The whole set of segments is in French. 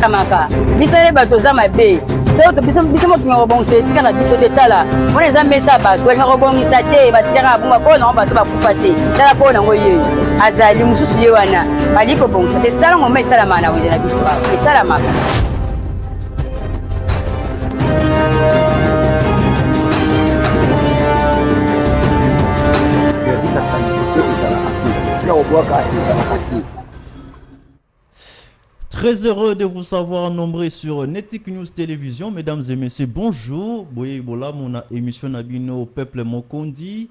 Kamaka bisone bato za mabe so to biso mo kingo bongse sika na biso tetala on eza mesa bato ka robongisa te batikaka bunga ko na bato bakufa te tala ko na ngoye azali mususu ye wana baliko bongsa te sala ngoma isala mana wije na biso ba isala maka service à santé ezala haki sika obwaka ezala haki. Très heureux de vous savoir nombreux sur Netic News Télévision. Mesdames et messieurs, bonjour. Boye Bola, mon émission Nabino Peuple Mokondi.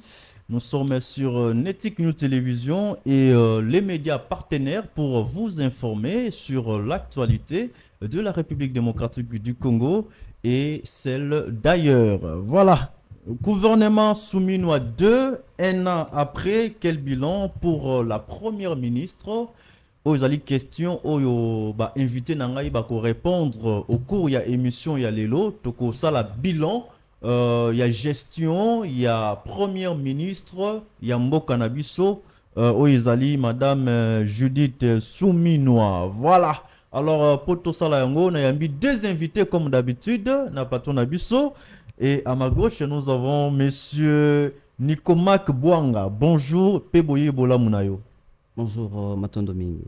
Nous sommes sur Netic News Télévision et les médias partenaires pour vous informer sur l'actualité de la République démocratique du Congo et celle d'ailleurs. Voilà. Gouvernement Souminois 2, un an après, quel bilan pour la première ministre? Aux questions aux invités nangai ba ko répondre au cours il y a émission il y a lelo toko ça la bilan il y a gestion il y a première ministre il y a mboka na biso oyezali madame Judith Souminois. Voilà. Alors pour tout ça la yango na yambi deux invités comme d'habitude na patron na biso et à ma gauche nous avons monsieur Nikomak Bouanga. Bonjour Peboye Bola Munayo. Bonjour, Matondomi.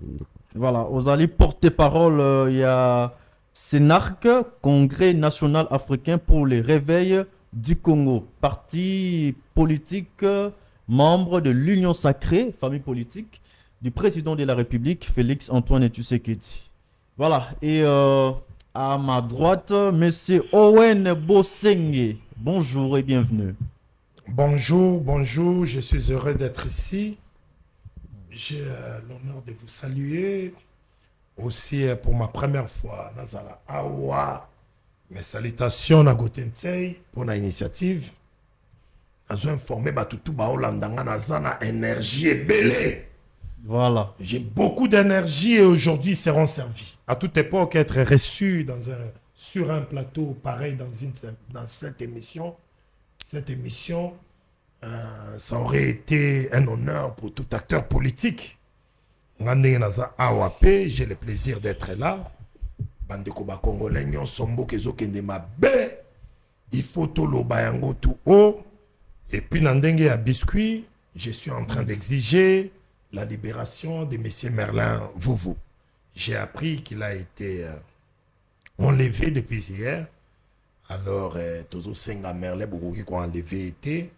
Voilà, aux alliés porte-parole, il y a CENARC, Congrès national africain pour les réveils du Congo, parti politique, membre de l'Union sacrée, famille politique, du président de la République, Félix Antoine Tshisekedi. Voilà, et à ma droite, monsieur Owen Bosenge. Bonjour et bienvenue. Bonjour, je suis heureux d'être ici. J'ai l'honneur de vous saluer aussi pour ma première fois. Nazala Awa, mes salutations à Gotensei pour l'initiative. Nous avons informé Batutu Baolandanga Nazana énergie et belé. Voilà. J'ai beaucoup d'énergie et aujourd'hui ils seront servis. À toute époque, être reçu sur un plateau pareil dans cette émission. Ça aurait été un honneur pour tout acteur politique. J'ai le plaisir d'être là. Bandeko ba Congolais nyon sombo kezo kende mabe. Il faut tout lo bayango tout haut. Et puis nandenge ya biscuit, je suis en train d'exiger la libération de monsieur Merlin Vouvou. J'ai appris qu'il a été enlevé depuis hier. Alors Tozo Senga Merlin Bourgoui qu'on a enlevé été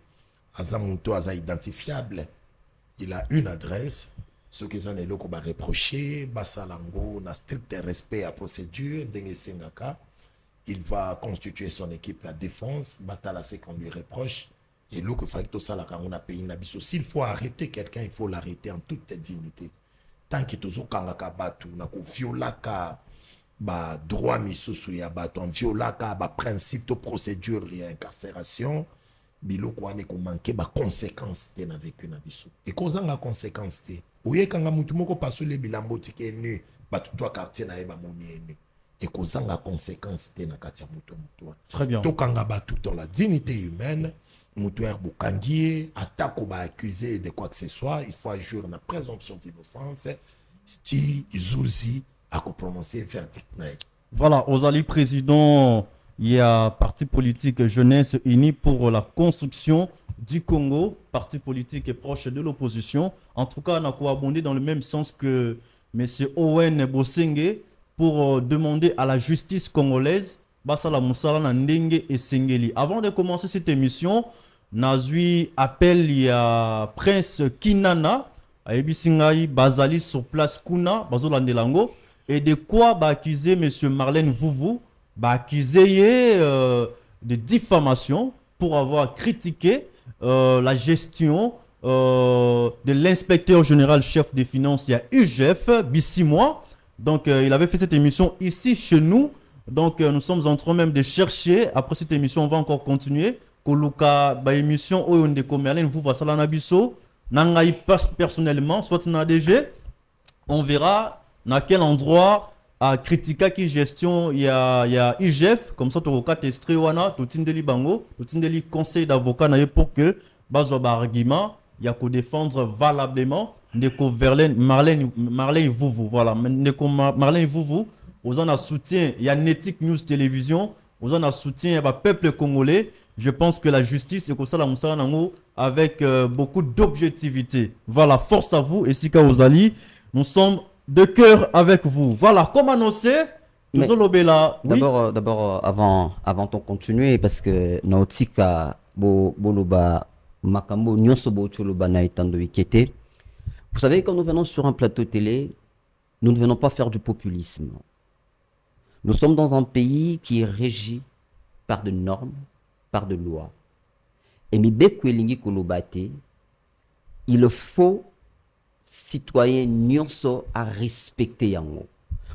Azamunto Aza identifiable. Il a une adresse. Ce que ça n'est pas reproché, Basalango n'a strict respect à procédure. Il va constituer son équipe la défense. Batala c'est qu'on lui reproche. Et l'eau que fait tout ça là quand on a payé Nabiso. S'il faut arrêter quelqu'un, il faut l'arrêter en toute dignité. Tant qu'il tozo kangaka batu, na ko violaka ba droit misusu ya batu, en violaka ba principe de procédure et incarcération. Biloko ane ko manqué ba conséquences te na vécu na biso et kozanga conséquences te oye kanga mutu moko pasole bilambo tike nu batu to quartier na eba moni ene et kozanga conséquences te na katia mutu. Très bien. To kanga batu dans la dignité humaine mutu er bukangie atako ba accusé de quoi que ce soit, il faut agir na présomption d'innocence sti zuzi à ko prononcer verdict na. Voilà, aux alliés président. Il y a Parti politique Jeunesse Unie pour la construction du Congo, parti politique proche de l'opposition. En tout cas, on a abondé dans le même sens que M. Owen Bosenge pour demander à la justice congolaise Basala Moussala Nandenge et Sengeli. Avant de commencer cette émission, Nazui appelle il y a Prince Kinana, à Ebisingaï, Bazali sur place Kuna, Bazolandelango, et de quoi accuser M. Marlène Vouvou accusé de diffamation pour avoir critiqué la gestion de l'inspecteur général chef des finances, il y a UGF, Bissimois. Donc il avait fait cette émission ici chez nous. Donc nous sommes en train même de chercher. Après cette émission, on va encore continuer. Koluka ba émission Oyonde Komerlen vous va salana biso. Nangai passe personnellement, soit na DG. On verra dans quel endroit à critiquer qui gestion il y a IGF comme ça to ka testrer wana to tindeli bango to tindeli conseil d'avocat na pour que bazo ba argument il y a ko défendre valablement ndeko Marlène Vuvu voilà ndeko Marlène Vuvu aux en a soutien il y a Netic News Télévision aux en a soutien ba peuple congolais. Je pense que la justice est comme ça la moussala nango avec beaucoup d'objectivité. Voilà, force à vous et Sika Ozali, nous sommes de cœur avec vous. Voilà, comme annoncé, d'abord avant de continuer, parce que Nautika Boloba Makambo Nyosobo Choloba na itando ikete. Vous savez, quand nous venons sur un plateau télé, nous ne venons pas faire du populisme. Nous sommes dans un pays qui est régi par de normes, par de lois. Et Mibeko Elingi Kolobate, il faut citoyens nyonso à respecter yango.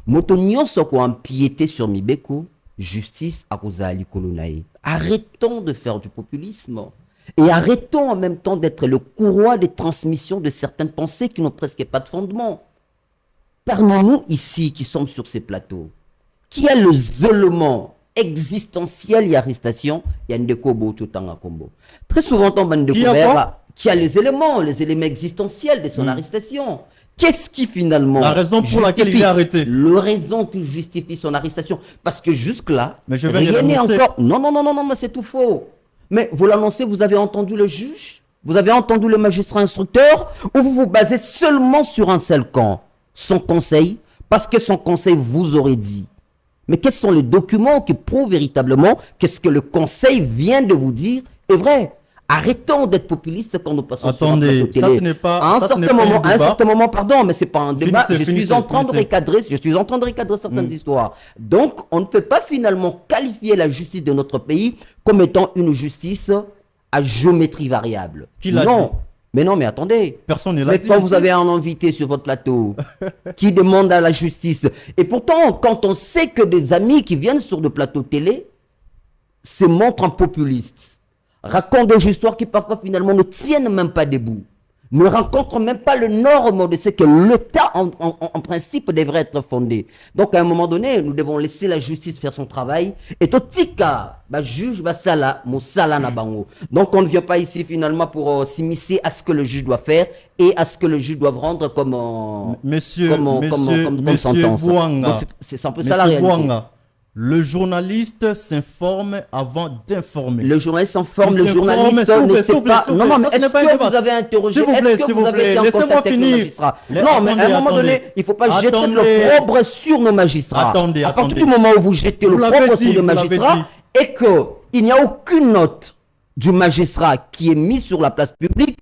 Moto nyonso ko empiéter sur Mibeko, justice à Kozali Kolonae. Arrêtons de faire du populisme et arrêtons en même temps d'être le courroie de transmission de certaines pensées qui n'ont presque pas de fondement. Parmi nous ici qui sommes sur ces plateaux, qui a le zeulement existentiel et arrestation, il y a Ndeko Bototanga Kombo. Très souvent, on va qui a les éléments existentiels de son arrestation. Qu'est-ce qui finalement la raison pour laquelle il est arrêté? Le raison qui justifie son arrestation. Parce que jusque-là, rien n'est encore... Non, mais c'est tout faux. Mais vous l'annoncez, vous avez entendu le juge, vous avez entendu le magistrat instructeur, ou vous vous basez seulement sur un seul camp, son conseil, parce que son conseil vous aurait dit. Mais quels sont les documents qui prouvent véritablement que ce que le conseil vient de vous dire est vrai? Arrêtons d'être populistes quand nous passons sur un plateau télé. Ça ce n'est pas à un certain moment, pardon, mais c'est pas un débat. Je suis en train de recadrer certaines histoires. Donc, on ne peut pas finalement qualifier la justice de notre pays comme étant une justice à géométrie variable. Qui l'a dit? Mais attendez. Personne ne l'a dit. Mais quand vous avez un invité sur votre plateau qui demande à la justice, et pourtant, quand on sait que des amis qui viennent sur le plateau télé se montrent en populistes, racontent des histoires qui parfois finalement ne tiennent même pas debout, ne rencontrent même pas le norme de ce que l'État en principe devrait être fondé. Donc à un moment donné, nous devons laisser la justice faire son travail. Et tout tika, juge sala, mosala na bango. Donc on ne vient pas ici finalement pour s'immiscer à ce que le juge doit faire et à ce que le juge doit rendre comme sentence. Donc c'est un peu ça la réalité. Le journaliste s'informe avant d'informer. Le journaliste s'informe, le journaliste ne sait pas. Non, mais est-ce que vous avez interrogé? Est-ce que vous avez été en contact avec nos magistrats? Non, mais à un moment donné, il ne faut pas jeter l'opprobre sur nos magistrats. À partir du moment où vous jetez l'opprobre sur les magistrats et qu'il n'y a aucune note du magistrat qui est mise sur la place publique,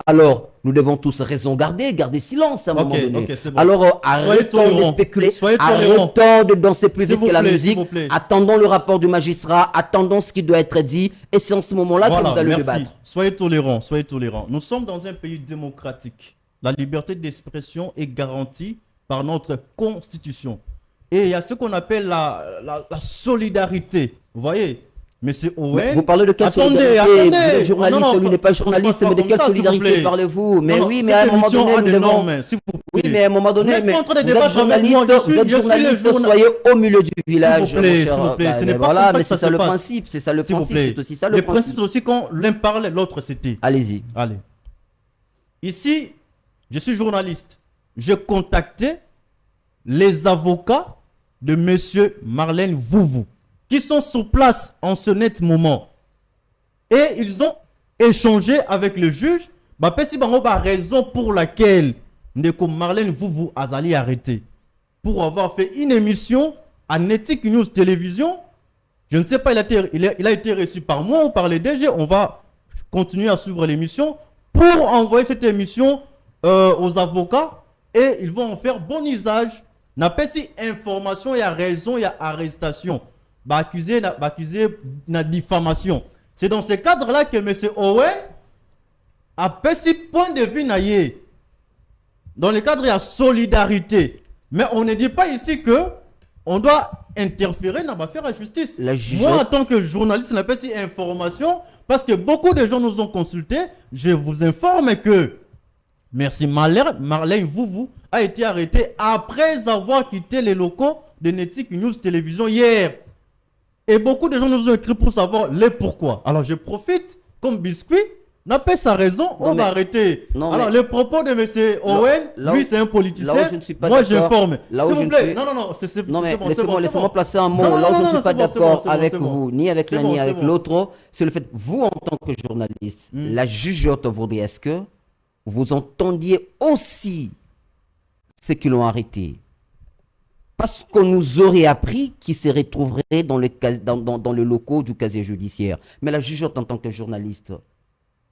alors nous devons tous raison garder silence à un moment donné. Bon. Alors arrêtons de spéculer, arrêtons de danser plus vite que la musique, attendons le rapport du magistrat, attendons ce qui doit être dit, et c'est en ce moment-là que vous allez débattre. Soyez tolérants. Nous sommes dans un pays démocratique. La liberté d'expression est garantie par notre constitution. Et il y a ce qu'on appelle la solidarité. Vous voyez? Monsieur Owen, vous parlez de quelle solidarité? Vous êtes journaliste, lui n'est pas journaliste, mais de quelle solidarité parlez-vous? Mais oui, mais à un moment donné, nous devons... Oui, mais à un moment donné, vous êtes journaliste, soyez au milieu du village. S'il vous plaît, ce n'est pas comme ça que ça se passe. C'est ça le principe, c'est aussi ça le principe. Le principe aussi, quand l'un parle, l'autre s'était. Allez-y. Allez. Ici, je suis journaliste. J'ai contacté les avocats de monsieur Marlène Vuvu, qui sont sur place en ce net moment. Et ils ont échangé avec le juge. Si raison pour laquelle Ndeko Marlène Vuvu Azali arrêté pour avoir fait une émission à Netic News Télévision. Je ne sais pas, il a été reçu par moi ou par les DG. On va continuer à suivre l'émission pour envoyer cette émission aux avocats et ils vont en faire bon usage. N'a pas si information, il y a raison, il y a arrestation. Accusé na diffamation. C'est dans ce cadre-là que M. Owen a passé point de vue naïe. Dans le cadre de la solidarité. Mais on ne dit pas ici que on doit interférer dans l'affaire de la justice. Moi, en tant que journaliste, je n'ai pas si information parce que beaucoup de gens nous ont consultés. Je vous informe que Marlène Vuvu a été arrêté après avoir quitté les locaux de Netic News Télévision hier. Et beaucoup de gens nous ont écrit pour savoir les pourquoi. Alors je profite, comme Biscuit n'a pas sa raison, on va arrêter. Alors les propos de M. Owen, lui c'est un politicien, là où je ne suis pas moi j'informe. S'il vous plaît. Non mais laissez-moi placer un mot. Là où je ne suis pas d'accord avec vous, ni avec l'un ni avec l'autre, c'est le fait, vous en tant que journaliste, la jugeote voudrait, est-ce que vous entendiez aussi ceux qui l'ont arrêté? Parce qu'on nous aurait appris qu'ils se retrouveraient dans le locaux du casier judiciaire. Mais la jugeote en tant que journaliste,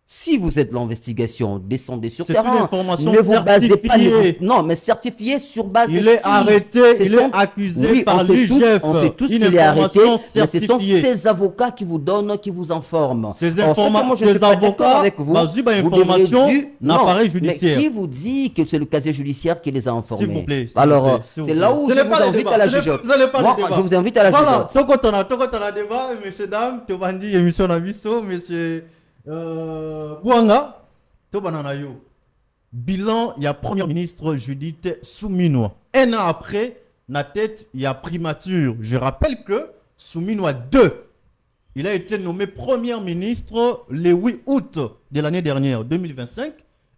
si vous êtes l'investigation, descendez sur terrain. C'est une information ne vous basez pas. Non, mais certifié sur base il est arrêté, il est accusé par l'IGF. On sait tous qu'il est arrêté, mais ce sont ces avocats qui vous donnent, qui vous informent. Ces informations, ces avocats, avec vous, information n'appareil judiciaire. Mais qui vous dit que c'est le casier judiciaire qui les a informés? S'il vous plaît. Alors, c'est là où je vous invite à la jugeote. Moi, je vous invite à la jugeote. Voilà, tant qu'on a débat, messieurs, dames, tu vas dire émission Nabiso, monsieur. Bouanga, Tobananayo. Bilan, il y a Premier ministre Judith Souminois. Un an après, na tête, il y a primature. Je rappelle que Souminois 2, il a été nommé Premier ministre le 8 août de l'année dernière, 2025.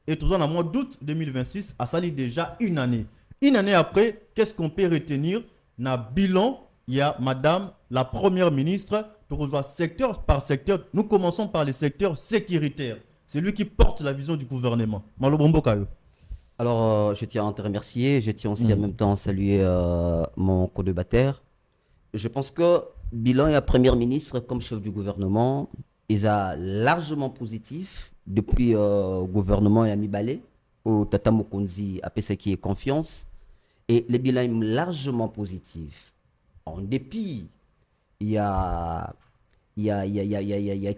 Et tout en mois d'août 2026, a sali déjà une année. Une année après, qu'est-ce qu'on peut retenir? Na bilan, il y a Madame la Première ministre. Pour voir secteur par secteur, nous commençons par les secteurs sécuritaires. C'est lui qui porte la vision du gouvernement. Malo Bombokayo. Alors, je tiens à te remercier. Je tiens aussi en même temps à saluer mon co-débatteur. Je pense que bilan et la première ministre comme chef du gouvernement, ils a largement positif depuis le gouvernement Yami Balé, au Tata Mokonzi a fait qui est confiance. Et le bilan est largement positif. En dépit, il y a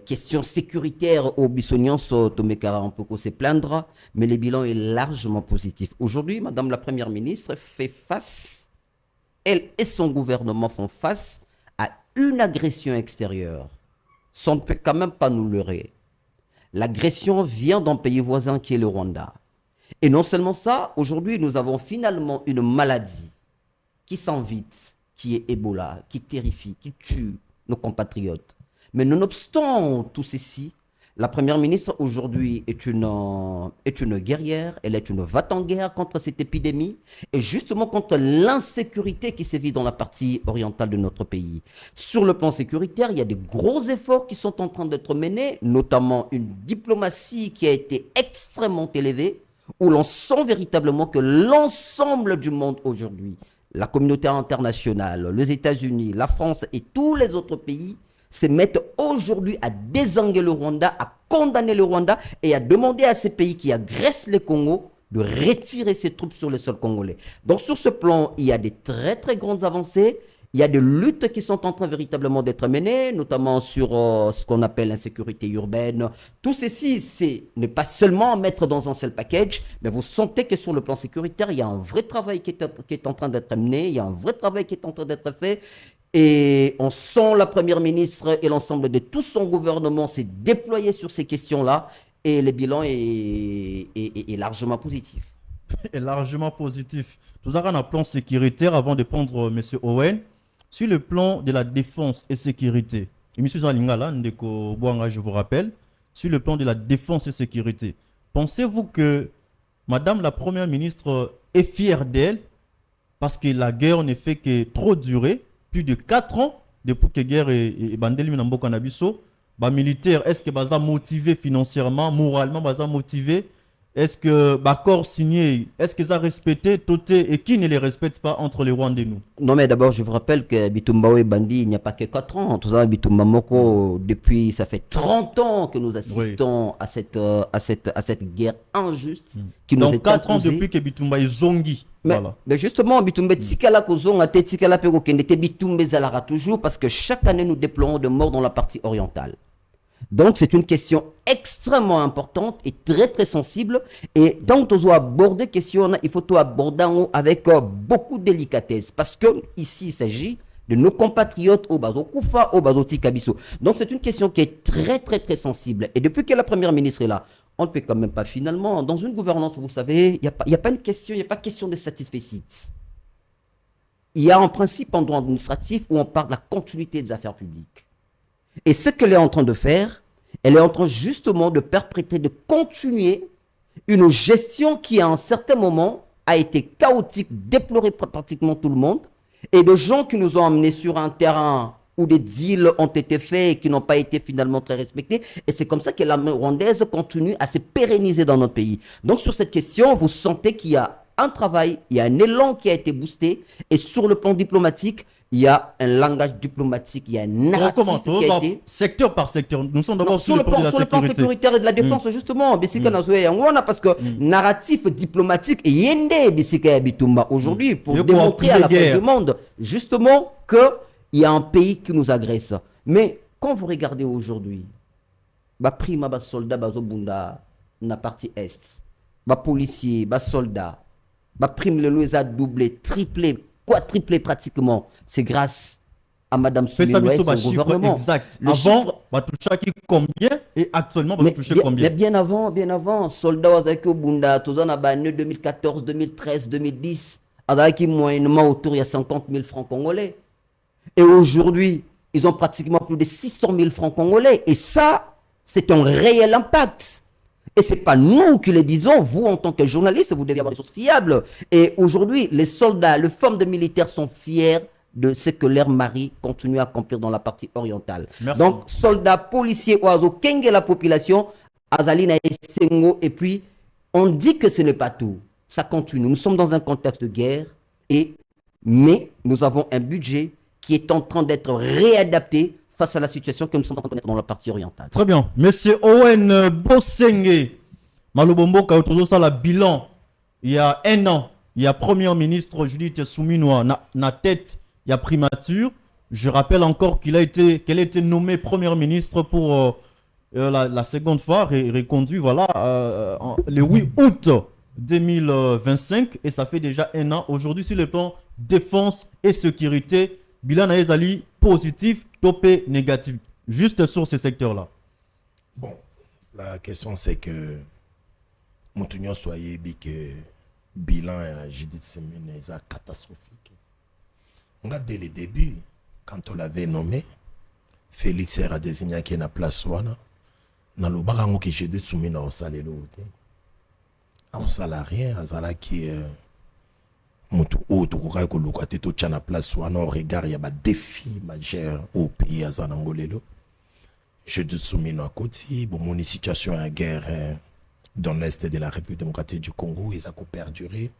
question sécuritaire au Bissonian, Tomekara, on peut se plaindre, mais le bilan est largement positif. Aujourd'hui, Madame la Première ministre fait face, elle et son gouvernement font face à une agression extérieure. Ça ne peut quand même pas nous leurrer. L'agression vient d'un pays voisin qui est le Rwanda. Et non seulement ça, aujourd'hui, nous avons finalement une maladie qui s'invite, qui est Ebola, qui terrifie, qui tue nos compatriotes. Mais nonobstant tout ceci, la Première ministre aujourd'hui est une guerrière, elle est une va-t-en-guerre contre cette épidémie et justement contre l'insécurité qui sévit dans la partie orientale de notre pays. Sur le plan sécuritaire, il y a des gros efforts qui sont en train d'être menés, notamment une diplomatie qui a été extrêmement élevée, où l'on sent véritablement que l'ensemble du monde aujourd'hui, la communauté internationale, les États-Unis, la France et tous les autres pays se mettent aujourd'hui à désanguer le Rwanda, à condamner le Rwanda et à demander à ces pays qui agressent le Congo de retirer ses troupes sur le sol congolais. Donc sur ce plan, il y a des très très grandes avancées. Il y a des luttes qui sont en train véritablement d'être menées, notamment sur ce qu'on appelle l'insécurité urbaine. Tout ceci, c'est ne pas seulement mettre dans un seul package, mais vous sentez que sur le plan sécuritaire, il y a un vrai travail qui est en train d'être mené, il y a un vrai travail qui est en train d'être fait. Et on sent la Première ministre et l'ensemble de tout son gouvernement s'est déployé sur ces questions-là. Et le bilan est largement positif. Est largement positif. Tout ça, on a un plan sécuritaire avant de prendre M. Owen. Sur le plan de la défense et sécurité, et M. Zalingala, Ndeko Bouanga, je vous rappelle, sur le plan de la défense et sécurité, pensez-vous que Madame la Première ministre est fière d'elle parce que la guerre ne fait que trop durer, plus de 4 ans depuis que la guerre est bandeli Minambo Kanabiso, militaire, est-ce que Baza motivé financièrement, moralement, Baza motivé? Est-ce que l'accord signé, est-ce que ça respecté Toté et qui ne les respecte pas entre les Rwandais et nous? Non mais d'abord je vous rappelle que Bitumba et Bandi, il n'y a pas que 4 ans. Tout ça, Bitumba Moko, depuis ça fait 30 ans que nous assistons à cette guerre injuste qui nous est 4 ans depuis que Bitumba est zongi. Voilà. Mais justement, Bitumba Tikala Kozonga, Tikala Pego Kendete Bitumba Zalara toujours parce que chaque année nous déplorons de morts dans la partie orientale. Donc, c'est une question extrêmement importante et très, très sensible. Et tant que tu dois aborder la question, il faut tout aborder avec beaucoup de délicatesse. Parce que ici, il s'agit de nos compatriotes au Bazo Koufa, au Bazo Tikabiso. Donc, c'est une question qui est très, très, très sensible. Et depuis que la Première ministre est là, on ne peut quand même pas finalement, dans une gouvernance, vous savez, il n'y a pas une question, il n'y a pas question de satisfecit. il y a un principe en droit administratif où on parle de la continuité des affaires publiques. Et ce qu'elle est en train de faire, elle est en train justement de perpétrer, de continuer une gestion qui, à un certain moment, a été chaotique, déplorée par pratiquement tout le monde, et de gens qui nous ont amenés sur un terrain où des deals ont été faits et qui n'ont pas été finalement très respectés. Et c'est comme ça que l'armée rwandaise continue à se pérenniser dans notre pays. Donc sur cette question, vous sentez qu'il y a un travail, il y a un élan qui a été boosté, et sur le plan diplomatique, il y a un langage diplomatique, il y a un narratif qui a été... Secteur par secteur, nous sommes d'abord sur le plan de la sur le plan sécuritaire et de la défense, justement. Parce que narratif diplomatique, il y a aujourd'hui pour démontrer à la face du monde, justement, qu'il y a un pays qui nous agresse. Mais quand vous regardez aujourd'hui, prima soldat bazobunda na partie est, policier, soldat, prime le lois a doublé, triplé, quadruplé pratiquement. C'est grâce à Madame Souminoua et son gouvernement. Exact. Avant, on touchait combien et actuellement, on va toucher combien? Mais bien avant, soldats Wazaki Obunda, tous en année 2014, 2013, 2010, avec moyennement autour de 50 000 francs congolais. Et aujourd'hui, ils ont pratiquement plus de 600 000 francs congolais. Et ça, c'est un réel impact. Et ce n'est pas nous qui le disons, vous en tant que journaliste, vous devez avoir des sources fiables. Et aujourd'hui, les soldats, les femmes de militaires sont fiers de ce que leur mari continue à accomplir dans la partie orientale. Merci. Donc, soldats, policiers, oiseaux, kenge la population, Azalina et Sengo, et puis on dit que ce n'est pas tout. Ça continue. Nous sommes dans un contexte de guerre, mais nous avons un budget qui est en train d'être réadapté face à la situation que nous sommes en train de connaître dans la partie orientale. Très bien. Monsieur Owen Bosenge, Malobombo Kaotozo, la bilan, il y a un an, il y a Premier ministre Judith Suminwa, na tête, il y a primature. Je rappelle encore qu'elle a été nommée Premier ministre pour la seconde fois, reconduit, voilà, le 8 août 2025, et ça fait déjà un an. Aujourd'hui, sur le plan défense et sécurité, bilan Naezali positif, topé négatif, juste sur ces secteurs-là. Bon, la question c'est que Moutounion soyez dit que bilan Judith Suminwa est catastrophique. Dès le début, quand on l'avait nommé, Félix a désigné qui est na place wana, na lo barango que Judith Suminwa au salé l'autre. On salarié, azala qui mutu autre ko lokate to tchana place wana au regard il y a des défis majeurs au pays azanangolelo. Judith Suminwa côté, bon mon situation en guerre dans l'est de la République démocratique du Congo, ils ont perduré.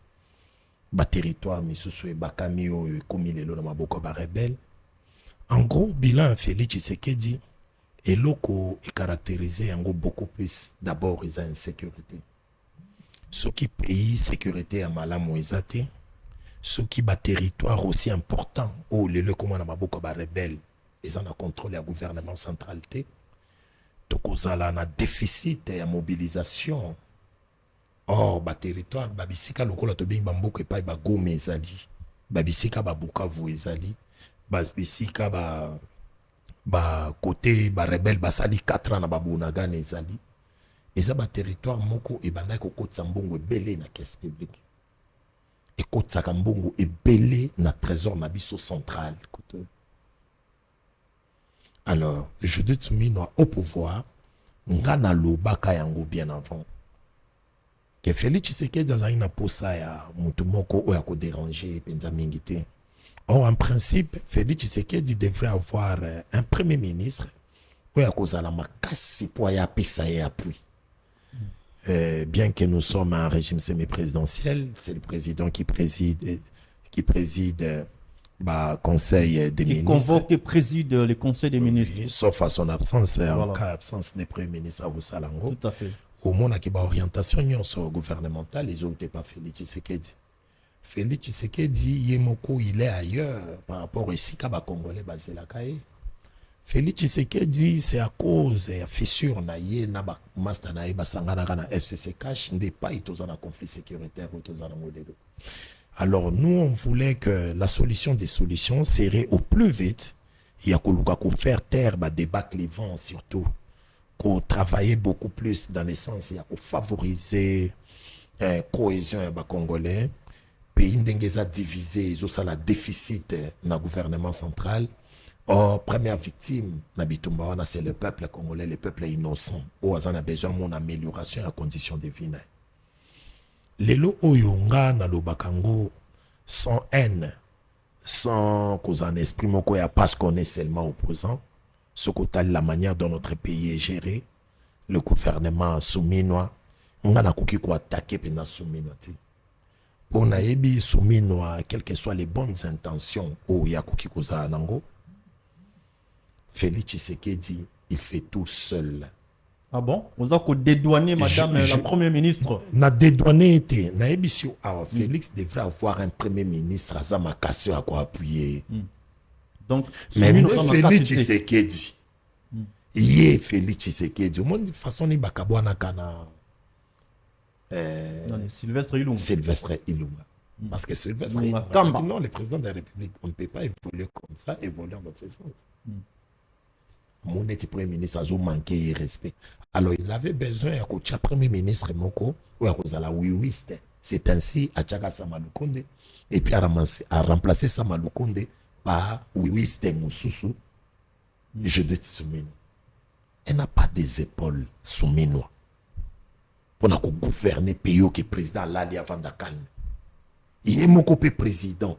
Ba territoire misusu e bakami o komi lelo na maboko ba rebelle. En gros, bilan Félix Tshisekedi et loko est caractérisé en gros beaucoup plus d'abord ils ont insécurité. Ce qui pays sécurité à malamu ezate, ce qui ba territoire aussi important o lelo comme na maboko ba rebelle, ils en a contrôlé le gouvernement centralité. Tokozala na déficit et mobilisation. Or, ba territoire, babisika lokola to bing bamboko epai ba Goma ezali, babisika ba Bukavu ezali, babisika ba côté ba rebelle basali 4 ans na ba Bunagana ezali. Eza ba territoire moko ebanda ko kotsa mbongo ebele na caisse publique. Et kotsa mbongo ebele na trésor na biso central. Alors, Judith Suminwa au pouvoir, ngana lobaka yango bien avant. Que Félix Tshisekedi dans une posa ya mutu moko o ya ko déranger penza mingi te. Or en principe Félix Tshisekedi devrait avoir un premier ministre o ya kozala makasi po ya pesa ya appui. Bien que nous sommes un régime semi-présidentiel, c'est le président qui préside conseil des ministres. Qui convoque et préside le conseil des ministres. Sauf à son absence, voilà. En cas d'absence des premiers ministres à Salango. Tout à fait. Au monde qui a orientation gouvernementale, les autres n'étaient pas Félix Tshisekedi. Félix Tshisekedi, Yemoko, il est ailleurs par rapport ici à Congolais basé la Kaye. Félix Tshisekedi, c'est à cause de la fissure naïe na master naïe basangana na FCC cash n'est pas dans un conflit sécuritaire ou dans un modèle. Alors nous on voulait que la solution des solutions serait au plus vite. Il y a qu'on faire taire débat clivant surtout. Qu'on travailler beaucoup plus dans le sens il y a qu'on favoriser cohésion congolais pays ndengeza divisé ça la déficit na gouvernement central. Or première victime na bitumba wana c'est le peuple congolais, le peuple innocent où on a besoin mon amélioration à conditions de vie. Lelo oyonga na lobakango sans haine, sans cause en esprit moko ya parce qu'on est seulement opposant, ce côté la manière dont notre pays est géré, le gouvernement souminois, on a kuki ko attaquer pena souminois ti. On a ebi souminois quelles que soient les bonnes intentions au ya kuki ko za nango. Félix Tshisekedi, il fait tout seul. Ah bon? Vous avez dédouané madame la première ministre. Na dédouané été. Na ebisio Félix devrait avoir un premier ministre à ma casse à quoi appuyer. Donc, mais Félix Tshisekedi. Yé Félix Tshisekedi. Au moins de façon ni bakabwana kana. Sylvestre Ilunga. Sylvestre Ilunga. Parce que Sylvestre Ilunga. Non, le président de la République, on ne peut pas évoluer comme ça, évoluer dans ce sens. Mon premier ministre a manqué de respect. Alors il avait besoin de premier ministre Moko ou à Wiwiste. C'est ainsi à Tchaka Samalukonde et puis à remplacer Samalukonde par Wiwiste Moussoussou. Je dis Soumino. Elle n'a pas des épaules Souminois. Pour gouverner le pays qui est président Lali avant de calmer. Il est mon copé président.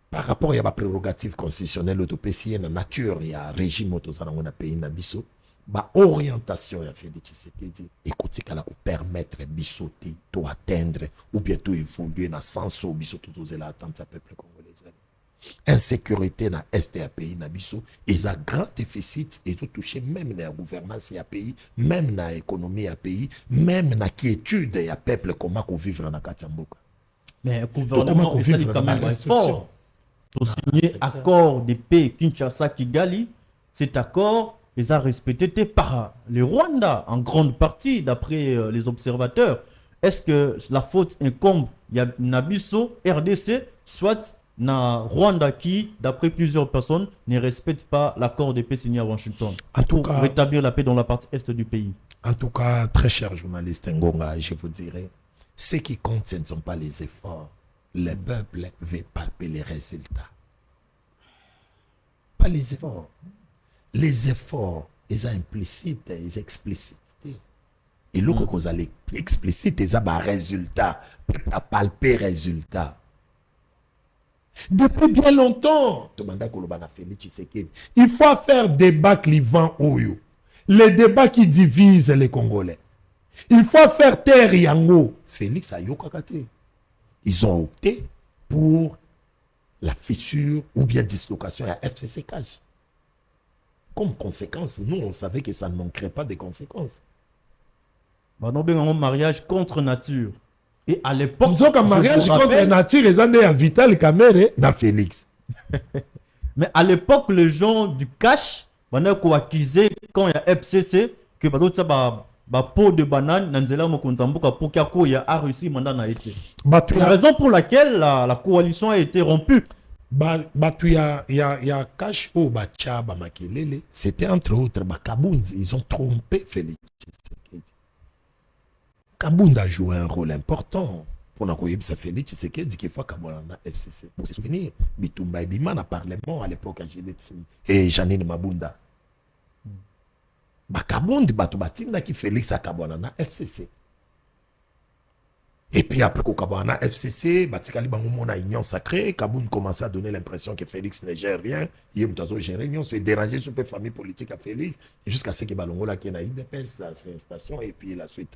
Par rapport à la prérogative constitutionnelle de pays, la nature, il y a un régime qui est pays na biso, ba orientation ya Félix Tshisekedi écoutez qu'elle peut permettre bisoter to atteindre ou bientôt évoluer dans sens où biso tout la attente du peuple congolais. Insécurité na est ya pays na biso, ils a grand déficit et tout touché même na gouvernance ya pays, même na économie ya pays, même na quiétude ya peuple comment qu'on vivre dans Katamboka. Mais le gouvernement est quand même fort. Pour signer accord de paix Kinshasa-Kigali, cet accord les a respectés par le Rwanda en grande partie d'après les observateurs. Est-ce que la faute incombe Nabiso, RDC, soit na Rwanda qui, d'après plusieurs personnes, ne respecte pas l'accord de paix signé à Washington pour rétablir la paix dans la partie est du pays? En tout cas, très cher journaliste Ngonga, je vous dirais, ce qui compte, ce ne sont pas les efforts. Le peuple veut palper les résultats. Pas les efforts. Les efforts, ils sont implicites, ils sont explicites. Et là, quand vous allez explicite, ils ont des résultats. Pas palper résultats. Depuis bien longtemps, il faut faire débat clivant Oyo. Les débats qui divisent les Congolais. Il faut faire taire Yango. Félix Ayokakate. Ils ont opté pour la fissure ou bien dislocation à FCC Cash. Comme conséquence, nous, on savait que ça ne manquerait pas de conséquences. Nous avons un mariage contre nature. Et à l'époque... Nous avons un mariage contre nature, ils ont dit Vital Kamere na Félix. Mais à l'époque, les gens du cash, on a accusé quand il y a FCC, que ba pot de banane nanzela mokonzambuka pour qu'il a réussi mandat na été. C'est la raison pour laquelle la coalition a été rompue. Il y a cash au bacha makelele, c'était entre autres Kabound, ils ont trompé Félix Tshisekedi. Kabound a joué un rôle important pour na koyebisa Félix Tshisekedi qu'il faut kabona na FCC. Pour se souvenir, Bitumba et Bima na parlement à l'époque à GDT et Janine Mabunda. Kabound bato batinda ki Félix akabona na FCC. Et puis après Kokabana FCC, batikali bango mona union sacrée, Kabound commence à donner l'impression que Félix ne gère rien, il mutazo gère rien, se déranger sur la famille politique à Félix jusqu'à ce que balongola qui na IDPS la station et puis la suite.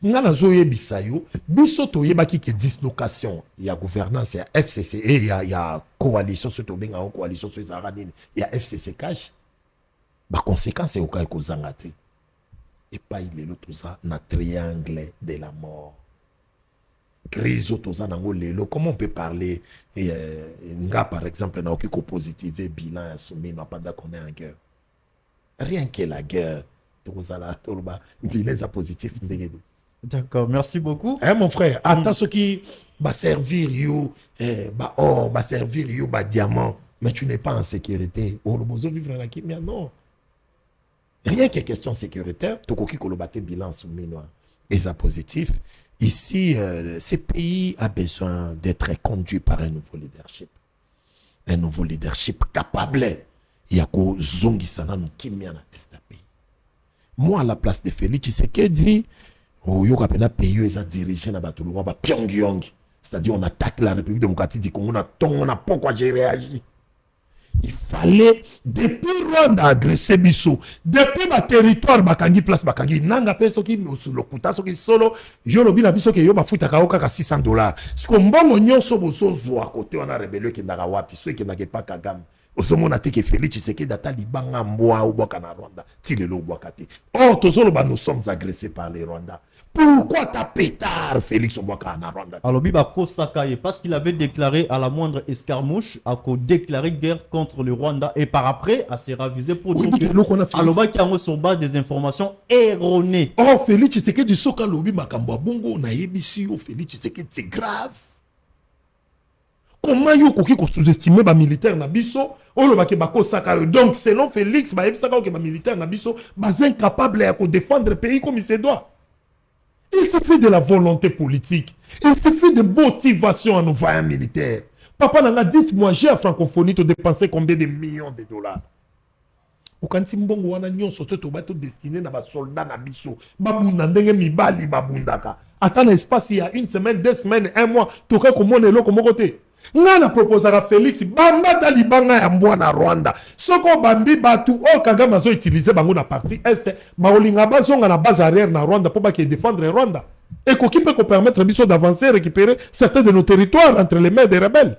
Ngana zoye bisayo, biso to yebaki ke dislocation, il y a gouvernance, il y a FCC et il y a coalition surtout benga en coalition sur Zaranine, il y a FCC cash. Ba conséquence c'est au cas ko zangate. Et pas il est l'autre ça na triangle de la mort. Crise autoza nango lelo, comment on peut parler nga par exemple na okiko positiver bilan assumé na pendant qu'on est en guerre. Rien que la guerre. D'accord, merci beaucoup. Mon frère, attends ce qui va servir you, or, va servir you, diamant, mais tu n'es pas en sécurité. Non. Rien que question sécuritaire, tu as un bilan sous minois. Et ça positif. Ici, ce pays a besoin d'être conduit par un nouveau leadership. Un nouveau leadership capable. Il y a qu'au zongi sana nous qui m'a dans pays. Moi, à la place de Félix Tshisekedi, il y a un pays qui est dirigé dans le Pyongyang. C'est-à-dire, on attaque la République démocratique du Congo, on a pourquoi j'ai réagi. Il fallait, depuis Rwanda agresser Bisso, depuis ma territoire, Bakangi, place Bakangi, nanga peso ki, le kutaso ki solo, yo lobi na biso ke yo bafuta kaoka ka $600. Si ko mbongo nyonso bozo zo à côté, on a rébellion qui n'a wapi, so qui n'a pas Kagame. Osomona te ke Félix Tshisekedi data libanga mboa ou boka na Rwanda, tilelo boka te. Oh, tozolo ba nous sommes agressés par les Rwandais. Pourquoi t'as pétard Félix Obouaka na Rwanda? Alors, Biba Kosakaye, parce qu'il avait déclaré à la moindre escarmouche, à déclaré guerre contre le Rwanda et par après, à se raviser pour oui, dire que Aloba qui a sur base des informations erronées. Oh, Félix Tshisekedi soka lobi makambo bongo na yebisi yo Félix Tshisekedi c'est grave. Comment yo koki ko sous-estimer ba militaire na biso? On le baki bako saka. Donc selon Félix, ba yebisaka ke ba militaire na biso ba incapable à défendre le pays comme il se doit. Il suffit de la volonté politique. Il suffit de motivation en envoyant militaire. Papa Nanga, dites-moi, j'ai à francophonie, tu dépensé combien de millions de dollars? Au kanti mbongo wana nyonso to bato destiné na ba soldat na biso. Babunda ndenge mibali babundaka. Attends espace il y a une semaine, 2 semaines, 1 mois, to ka komone lo komo côté. Ngana propose à Félix bamba talibanga ya mbwa na Rwanda. Soko bambi batu o Kagame azo utiliser bango na partie est, maolinga bazonga na base arrière na Rwanda pour qui défendre Rwanda. Et qui peut permettre biso d'avancer, récupérer certains de nos territoires entre les mains des rebelles.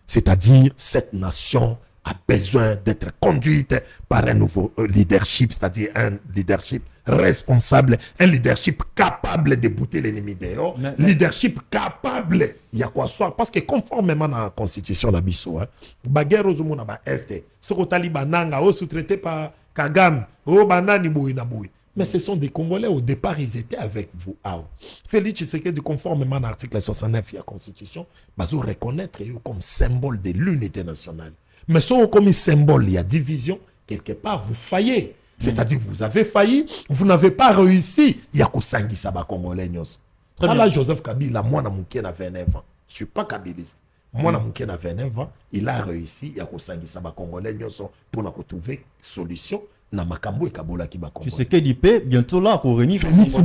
C'est-à-dire cette nation a besoin d'être conduite par un nouveau leadership, c'est-à-dire un leadership responsable, un leadership capable de bouter l'ennemi dehors, leadership capable, il y a quoi soit, parce que conformément à la constitution de Bissau, baguerre aux hommes na est, ce que taliban nanga sous-traité par Kagame, banani boui na boui. Mais ce sont des Congolais, au départ, ils étaient avec vous. Félix Tshisekedi, conformément à l'article 69 de la Constitution, ils reconnaître comme symbole de l'unité nationale. Mais soit comme symbole, il y a division, quelque part, vous faillez. C'est-à-dire, vous avez failli, vous n'avez pas réussi. Il y a Kosangi Saba Congolais. Là, Joseph Kabila, moi, je suis 29 ans. Je ne suis pas kabiliste. Moi, je suis 29 ans. Il a réussi. Il y a Kosangi Saba Congolais pour trouver solution. Tu sais qu'il dit bientôt là pour réunir Félix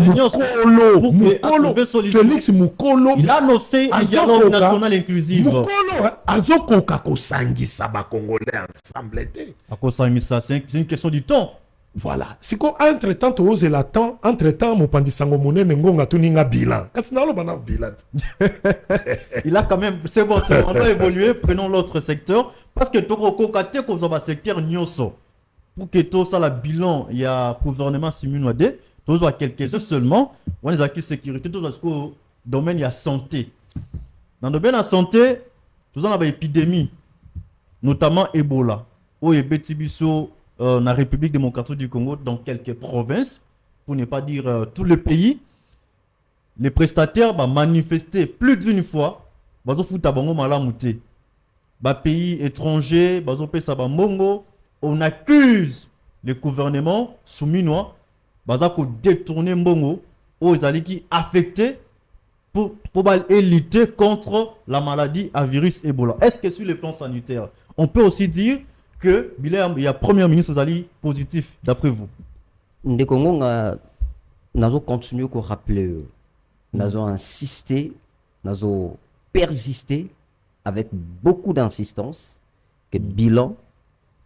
Mukolo, il a annoncé un dialogue national inclusif. Mukolo, azokoka kosangisa ba Congolais ensemble. C'est une question du temps. Voilà. Si entre-temps, tu oses la temps, entre-temps, mon pandisango monene ngonga tuninga bilan. Bilan. Il a quand même, c'est bon, on doit évoluer, prenons l'autre secteur, parce que Toko Kate, qu'on a secteur Nyoso. Pour que tout ça, le bilan, il y a gouvernement simulé, tous à quelques-uns seulement, on les acquis sécurité, tout parce qu'au domaine, il y a santé. Dans le domaine de la santé, tout ça, on a une épidémie, notamment Ebola, où il y a Betibiso, dans la République démocratique du Congo, dans quelques provinces, pour ne pas dire tout le pays. Les prestataires vont manifester plus d'une fois, ils vont foutre à bango malamouté. Pays étrangers, ils vont faire ça mongo. On accuse le gouvernement souminois de détourner Mbongo aux qui affectés pour lutter contre la maladie à virus Ebola. Est-ce que sur le plan sanitaire, on peut aussi dire que il y a Premier ministre Zali positif d'après vous? Les Congo, nous avons continué à rappeler, nous avons insisté, nous avons persisté avec beaucoup d'insistance que bilan.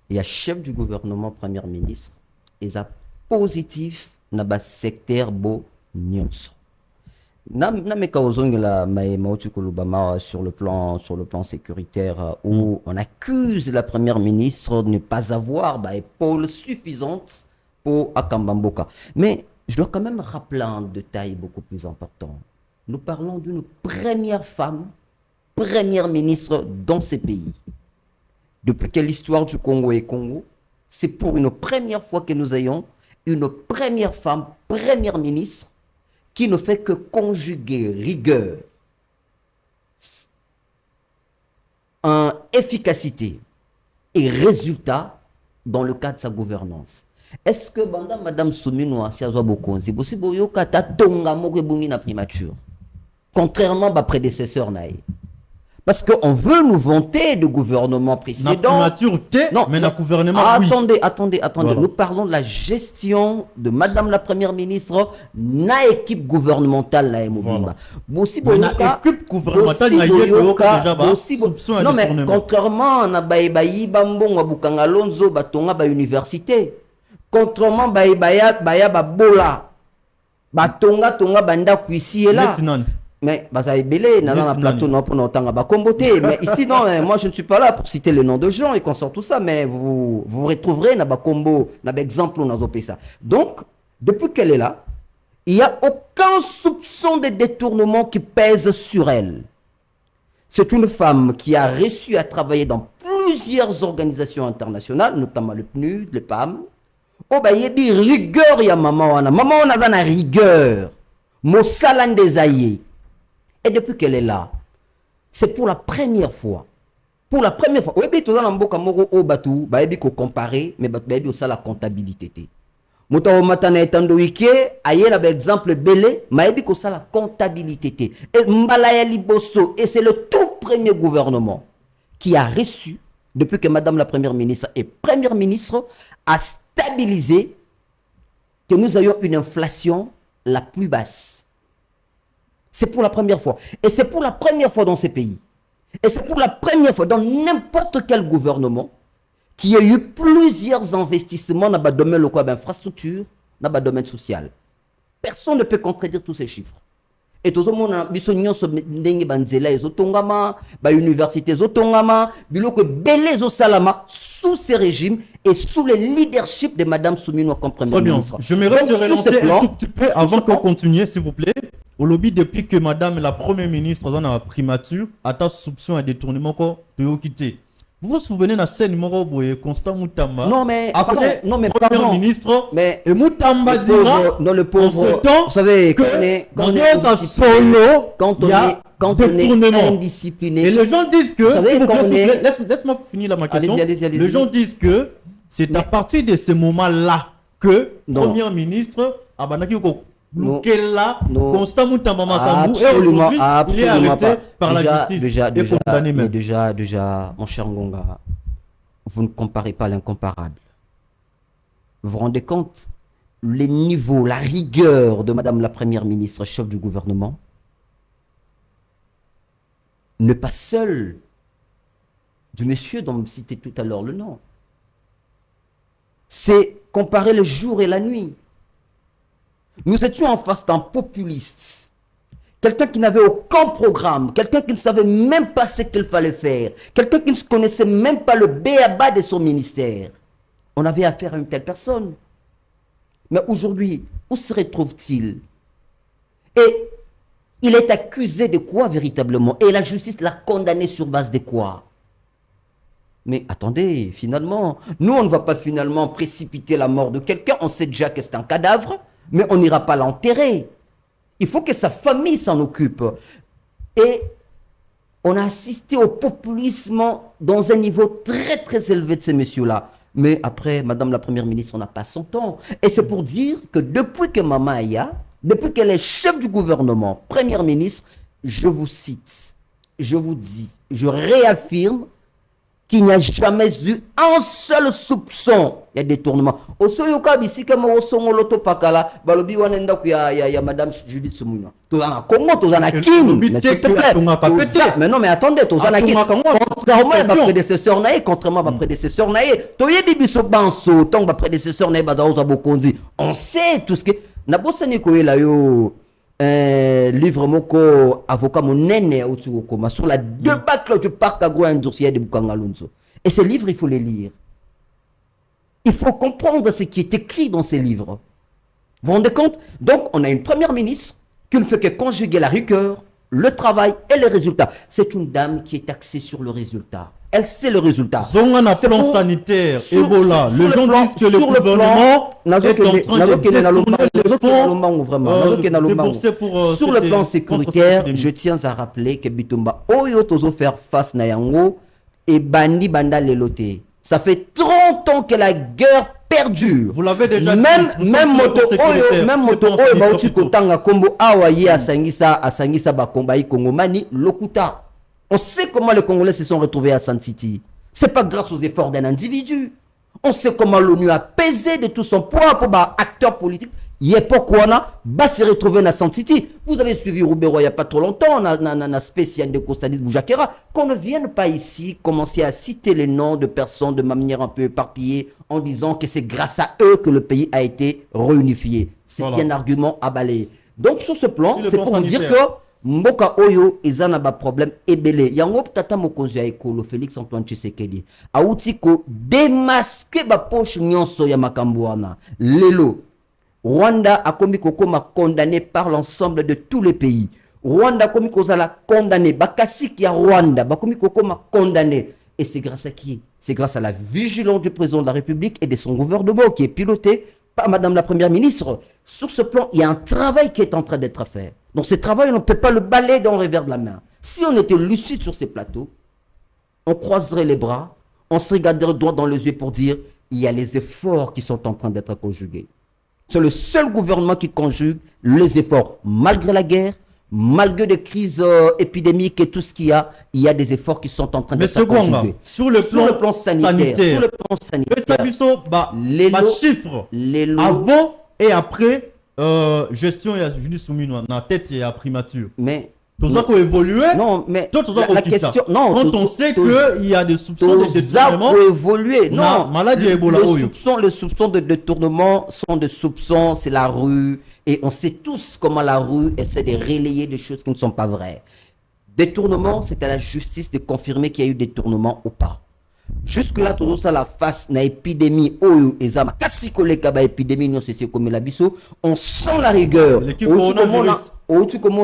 Il y a chef du gouvernement, premier ministre, et ça positif dans le secteur bo nyonso. Sur le plan sécuritaire où on accuse la première ministre de ne pas avoir épaule suffisante pour Akambamboka. Mais je dois quand même rappeler un détail beaucoup plus important. Nous parlons d'une première femme, première ministre dans ces pays. Depuis que l'histoire du Congo est Congo, c'est pour une première fois que nous ayons une première femme, première ministre, qui ne fait que conjuguer rigueur, efficacité et résultat dans le cadre de sa gouvernance. Est-ce que Madame Soumino, si elle a beaucoup, c'est possible que tu as tonga moko ebongi na primature, contrairement à ma prédécesseur naïe. Parce qu'on veut nous vanter de gouvernement précédent. La primature, non, mais le gouvernement, attendez, oui. Attendez. Voilà. Nous parlons de la gestion de Madame la Première ministre, na équipe gouvernementale la Mobimba. Voilà. Équipe gouvernementale na déjà non mais contrairement à Baïbaï Bambon à Bukangalonzo Batonga ba université, contrairement Baïbaya Babola Batonga Banda Kuisi est là. Mais ça est belé, dans la plateau, non, pour notre comboté. Mais ici, non, moi je ne suis pas là pour citer le nom de gens et qu'on sort tout ça, mais vous retrouverez dans combo, dans l'exemple où on a ça. Donc, depuis qu'elle est là, il n'y a aucun soupçon de détournement qui pèse sur elle. C'est une femme qui a réussi à travailler dans plusieurs organisations internationales, notamment le PNUD, le PAM. Oh, bah, il y a des rigueurs, il y a maman, on a la rigueur. Mosalan des aïeux. Et depuis qu'elle est là, c'est pour la première fois. Pour la première fois. Oui, tu as un comparer, mais tu as la comptabilité. Mouta matana etando ike, aye na exemple belé, mais tu as la comptabilité. Et Mbalaya Liboso, et c'est le tout premier gouvernement qui a reçu, depuis que Madame la Première ministre est Première ministre, a stabilisé que nous ayons une inflation la plus basse. C'est pour la première fois. Et c'est pour la première fois dans ces pays. Et c'est pour la première fois dans n'importe quel gouvernement qu'il y a eu plusieurs investissements dans le domaine local d'infrastructure, dans le domaine social. Personne ne peut contredire tous ces chiffres. Et tout le monde a dit que universités sous ces régimes et sous le leadership de Madame Soumino comme première ministre. Je me te relancer un tout petit peu avant qu'on continue, s'il vous plaît. Au lobby, depuis que Madame la Première ministre dans la primature a ta soupçon et détournement de quitter. Vous vous souvenez de la scène numéro Constant Moutamba? Non mais après, Premier ministre, mais et Moutamba dira dans le pauvre, temps, vous savez, quand on est solo, quand on est indiscipliné. Et les gens disent que, laisse-moi finir ma question. Allez-y. Les gens disent que c'est à partir de ce moment-là que Premier ministre Abanaki là, Constant Moutamba Makambu, et aujourd'hui, il est arrêté par la justice. Déjà, mon cher Ngonga, vous ne comparez pas l'incomparable. Vous vous rendez compte? Les niveaux, la rigueur de Madame la Première ministre, chef du gouvernement, n'est pas seul du monsieur dont vous citez tout à l'heure le nom. C'est comparer le jour et la nuit. Nous étions en face d'un populiste, quelqu'un qui n'avait aucun programme, quelqu'un qui ne savait même pas ce qu'il fallait faire, quelqu'un qui ne connaissait même pas le b.a.-ba de son ministère. On avait affaire à une telle personne. Mais aujourd'hui, où se retrouve-t-il? Et il est accusé de quoi véritablement? Et la justice l'a condamné sur base de quoi? Mais attendez, finalement, nous on ne va pas finalement précipiter la mort de quelqu'un, on sait déjà que c'est un cadavre, mais on n'ira pas l'enterrer. Il faut que sa famille s'en occupe. Et on a assisté au populisme dans un niveau très très élevé de ces messieurs-là. Mais après, Madame la Première ministre, on n'a pas son temps. Et c'est pour dire que depuis que Mama Aya, depuis qu'elle est chef du gouvernement, Première ministre, je vous cite, je vous dis, je réaffirme qu'il n'y a jamais eu un seul soupçon de détournement. Au soyoka bisika mo songo loto pakala balobi wanenda ku ya Madame Judith Soumino. Tozana Congo, tozana Kini. Mais s'il te plaît. Mais non mais attendez, tozana Kini. Contrairement à ma prédécesseur naé, contrairement à ma prédécesseur naé, toyebi biso banso, tant ma prédécesseur naé badaoza bokonzi. On sait tout ce que na bosani ko la yo livre moko avocat monene au sur la débâcle du parc agro-industriel de Bukangalonzo. Et ces livres, il faut les lire. Il faut comprendre ce qui est écrit dans ces livres. Vous vous rendez compte? Donc, on a une première ministre qui ne fait que conjuguer la rigueur, le travail et les résultats. C'est une dame qui est axée sur le résultat. Elle sait le résultat. Zonga plan sanitaire, Ebola. Les gens disent que le gouvernement est en train de débourser pour sur le plan sécuritaire, je tiens à rappeler que Bitumba Oyo tozo faire face na yango et bandi banda lelote. Ça fait 30 ans que la guerre perdure. Vous l'avez déjà même dit. Même moto oyo bauti kotanga kombo awa ye asangisa ba komba yi Kongomani lokuta. On sait comment les Congolais se sont retrouvés à Sun City. C'est pas grâce aux efforts d'un individu. On sait comment l'ONU a pesé de tout son poids pour les acteurs politiques. Yepokwana va se retrouver dans Sun City. Vous avez suivi Roubero il n'y a pas trop longtemps, na spécial de Costadis Boujakera. Qu'on ne vienne pas ici commencer à citer les noms de personnes de manière un peu éparpillée en disant que c'est grâce à eux que le pays a été réunifié. C'est un argument à balayer. Donc sur ce plan, c'est pour vous dire que Mboka Oyo ezana ba problème ebele. Yango tata mokonzi ya ekolo Félix Antoine Tshisekedi. Auti ko démasquer ba poche nyonso ya makambo wana. Lelo Rwanda a commis kokoma condamné par l'ensemble de tous les pays. Rwanda a commis kozala condamné. Bakasik ya Rwanda, ba commis kokoma condamné. Et c'est grâce à qui? C'est grâce à la vigilance du président de la République et de son gouvernement qui est piloté par Madame la Première ministre. Sur ce plan, il y a un travail qui est en train d'être fait. Donc ce travail, on ne peut pas le balayer dans le revers de la main. Si on était lucide sur ces plateaux, on croiserait les bras, on se regarderait droit dans les yeux pour dire il y a les efforts qui sont en train d'être conjugués. C'est le seul gouvernement qui conjugue les efforts. Malgré la guerre, malgré des crises épidémiques et tout ce qu'il y a des efforts qui sont en train d'être conjugués. Sur le plan sanitaire. Sur le plan sanitaire. Les chiffres avant et après gestion et justice soumise dans la tête et à primature. Mais tout ça qu'on évolué. Non, mais la question. Non, quand on sait qu'il y a des soupçons de détournement. Évoluer. Non, maladie Ebola. Les soupçons de détournement sont des soupçons. C'est la rue. Et on sait tous comment la rue essaie de relayer des choses qui ne sont pas vraies. Détournement, c'est à la justice de confirmer qu'il y a eu détournement ou pas. Jusque-là, tout ça, la face na épidémie, épidémie, comme la biso, on sent la rigueur. L'équipe coronavirus. Comme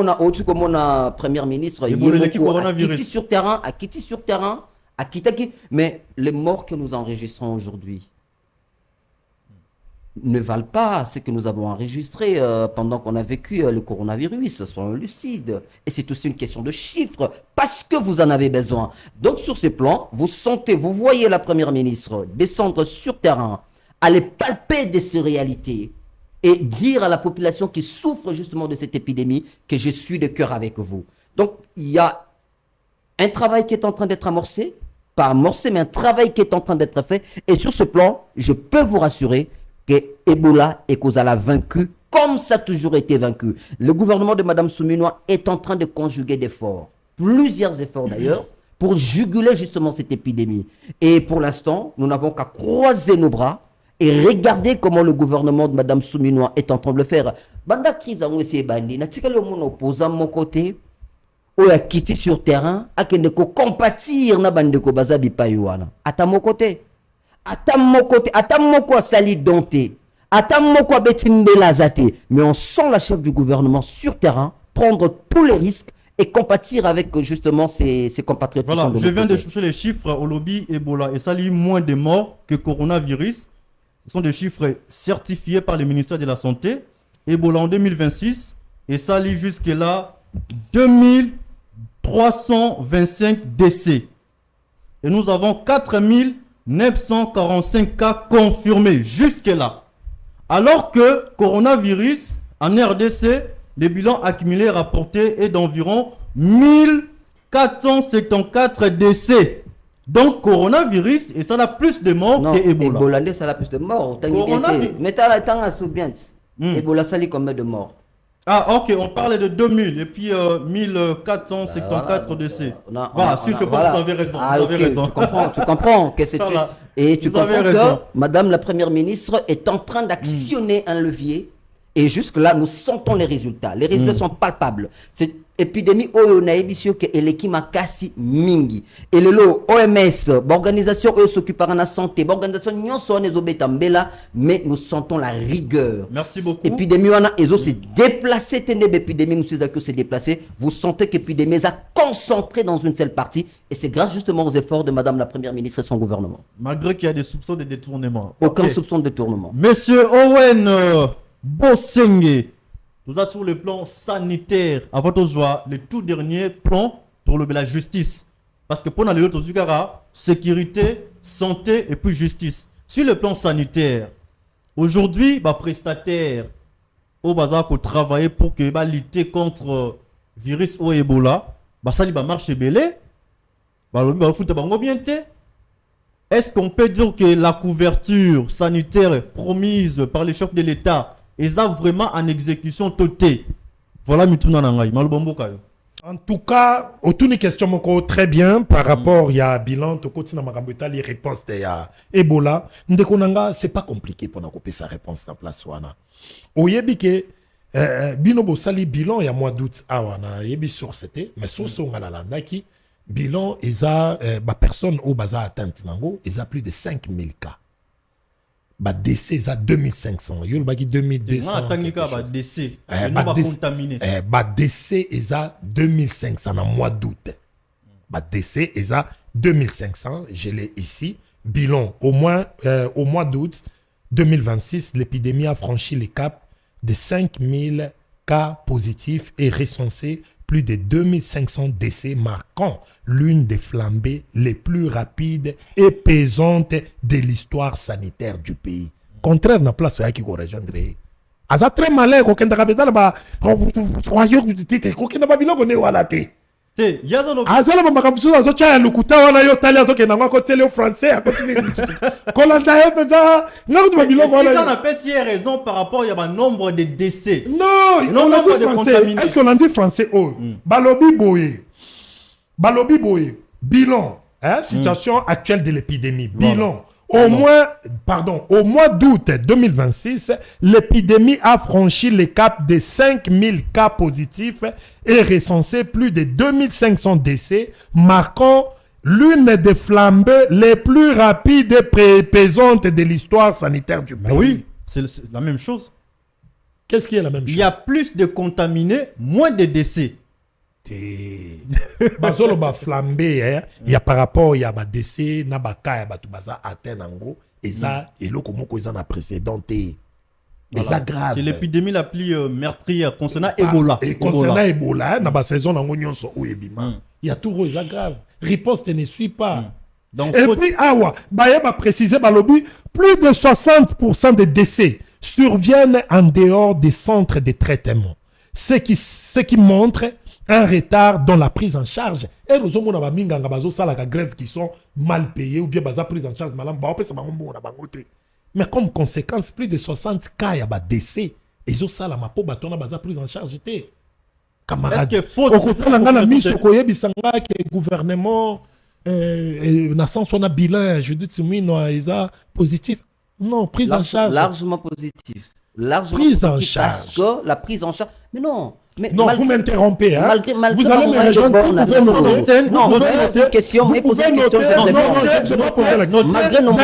on première ministre, Kitty sur terrain, à Kitaki. Mais les morts que nous enregistrons aujourd'hui ne valent pas ce que nous avons enregistré pendant qu'on a vécu le coronavirus. Soyons lucides. Et c'est aussi une question de chiffres, parce que vous en avez besoin. Donc sur ce plan, vous voyez la première ministre descendre sur terrain, aller palper de ces réalités et dire à la population qui souffre justement de cette épidémie que je suis de cœur avec vous. Donc il y a un travail qui est en train d'être amorcé, pas amorcé, mais un travail qui est en train d'être fait. Et sur ce plan, je peux vous rassurer que Ebola et Kozala vaincu, comme ça a toujours été vaincu. Le gouvernement de Mme Souminois est en train de conjuguer d'efforts, plusieurs efforts d'ailleurs, pour juguler justement cette épidémie. Et pour l'instant, nous n'avons qu'à croiser nos bras et regarder comment le gouvernement de Mme Souminois est en train de le faire. Banda crise a aussi bandi, n'a tika le monde opposant mon côté, ou a quitté sur terrain, a kende ko compatir na bande ko bazabi payuana. À mon côté. Atamoko sali dompté, atamoko betimbela zate, mais on sent la chef du gouvernement sur terrain prendre tous les risques et compatir avec justement ses compatriotes. Voilà, je viens de chercher les chiffres au lobby Ebola et ça lit moins de morts que coronavirus. Ce sont des chiffres certifiés par le ministère de la Santé. Ebola en 2026 et ça lit jusque là 2325 décès. Et nous avons 4945 cas confirmés jusque-là. Alors que coronavirus, en RDC, le bilan accumulé rapporté est d'environ 1474 décès. Donc, coronavirus, et ça a plus de morts que Ebola. Ebola, ça a plus de morts. Mais tu as Ebola, ça a combien de morts? Ah, ok, on parlait de 2000 et puis 1474 décès. Voilà, si je comprends, vous avez raison. Vous avez raison. Tu comprends que c'est. Voilà. Et tu comprends que Madame la Première ministre est en train d'actionner un levier. Et jusque-là, nous sentons les résultats. Les résultats sont palpables. Cette épidémie, mingi. Et le OMS, l'organisation qui s'occupe de la santé, l'organisation mais nous sentons la rigueur. Merci beaucoup. L'épidémie, ils ont se déplacé, vous sentez que l'épidémie a concentré dans une seule partie. Et c'est grâce justement aux efforts de Madame la Première ministre et son gouvernement. Malgré qu'il y a des soupçons de détournement. Aucun soupçon de détournement. Monsieur Owen Bossenge, tout ça sur le plan sanitaire. Avant tout, le tout dernier plan pour la justice. Parce que pour nous, les sécurité, santé et puis justice. Sur le plan sanitaire, aujourd'hui, les prestataires au bazar pour travailler pour que lutter contre virus ou Ebola, ça marche belé. Est-ce qu'on peut dire que la couverture sanitaire promise par les chefs de l'État est vraiment en exécution totale? Voilà, en tout cas, autour des questions très bien par rapport à bilan, les réponses de Ebola. C'est pas compliqué pour nous couper sa réponse dans place. Oyebi que bino sali bilan il y a mois d'août awana yebi sur c'était mais sur son qui bilan ils a personne au bazar atteinte nango ils a plus de 5000 cas. Ba décès ils a 2500 yo baki 2200 décès ba décès ils a 2500 en mois d'août. Ba décès ils a 2500, je l'ai ici. Bilan au mois d'août 2026, l'épidémie a franchi le cap de 5000 cas positifs et recensé plus de 2500 décès, marquant l'une des flambées les plus rapides et pesantes de l'histoire sanitaire du pays. Contraire na place qui ko rejoindre. Aza très malin ko kenda capital ba royaume du titre ko kenda ba biloko ne wala te. Azala ba makamsu azo cha lukuta wana yo tali azo kenda ngako tele français a continuer. Kolanda e peza ngako ba biloko wala. Est-ce qu'on appelle si raison par rapport à nombre de décès? Non, on a dit français. Est-ce qu'on a dit français? Oh, Balobi boye. Bilan, situation actuelle de l'épidémie. Bilan. Au mois d'août 2026, l'épidémie a franchi le cap de 5000 cas positifs et recensé plus de 2500 décès, marquant l'une des flambées les plus rapides et pesantes de l'histoire sanitaire du pays. Oui, c'est la même chose. Qu'est-ce qui est la même chose? Il y a plus de contaminés, moins de décès. Bazolo ba flambé il y a par rapport il y a ba décès na ba cas ba tout baza atteint en gros et ça et le comment ils en a précédenté et ça grave. C'est l'épidémie la plus meurtrière concernant Ebola. Et concernant Ebola na ba saison na nyonso o ebima. Il y a tout ça grave. Riposte ne suit pas. Donc, et puis awa ba préciser ba lobby plus de 60% des décès surviennent en dehors des centres de traitement. Ce qui montre un retard dans la prise en charge. Et nous avons des grèves qui sont mal payées ou bien des prises en charge. Mais comme conséquence, plus de 60 cas y a des décès. Et ils ont ça la mapo batona baza prise en charge. Camarades, au côté le gouvernement n'a sans son bilan, je dis que ils ont positif. Non, prise en charge. Largement positif. Largement prise en positif charge. Parce que la prise en charge. Mais non. Mais non, vous m'interrompez. Hein? Vous allez me rejoindre. Non, une question. Vous pouvez noter. Je vais poser la question. Malgré nos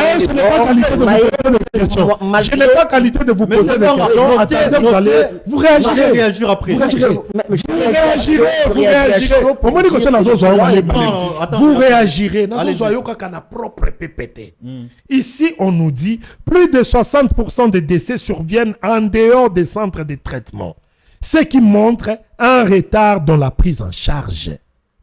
je n'ai pas qualité de vous poser des questions. Attendez, vous allez. Vous réagirez. Réagir après. Vous réagirez. Vous réagirez. Propre PPT. Ici, on nous dit plus de 60% des décès surviennent en dehors des centres de traitement. Ce qui montre un retard dans la prise en charge.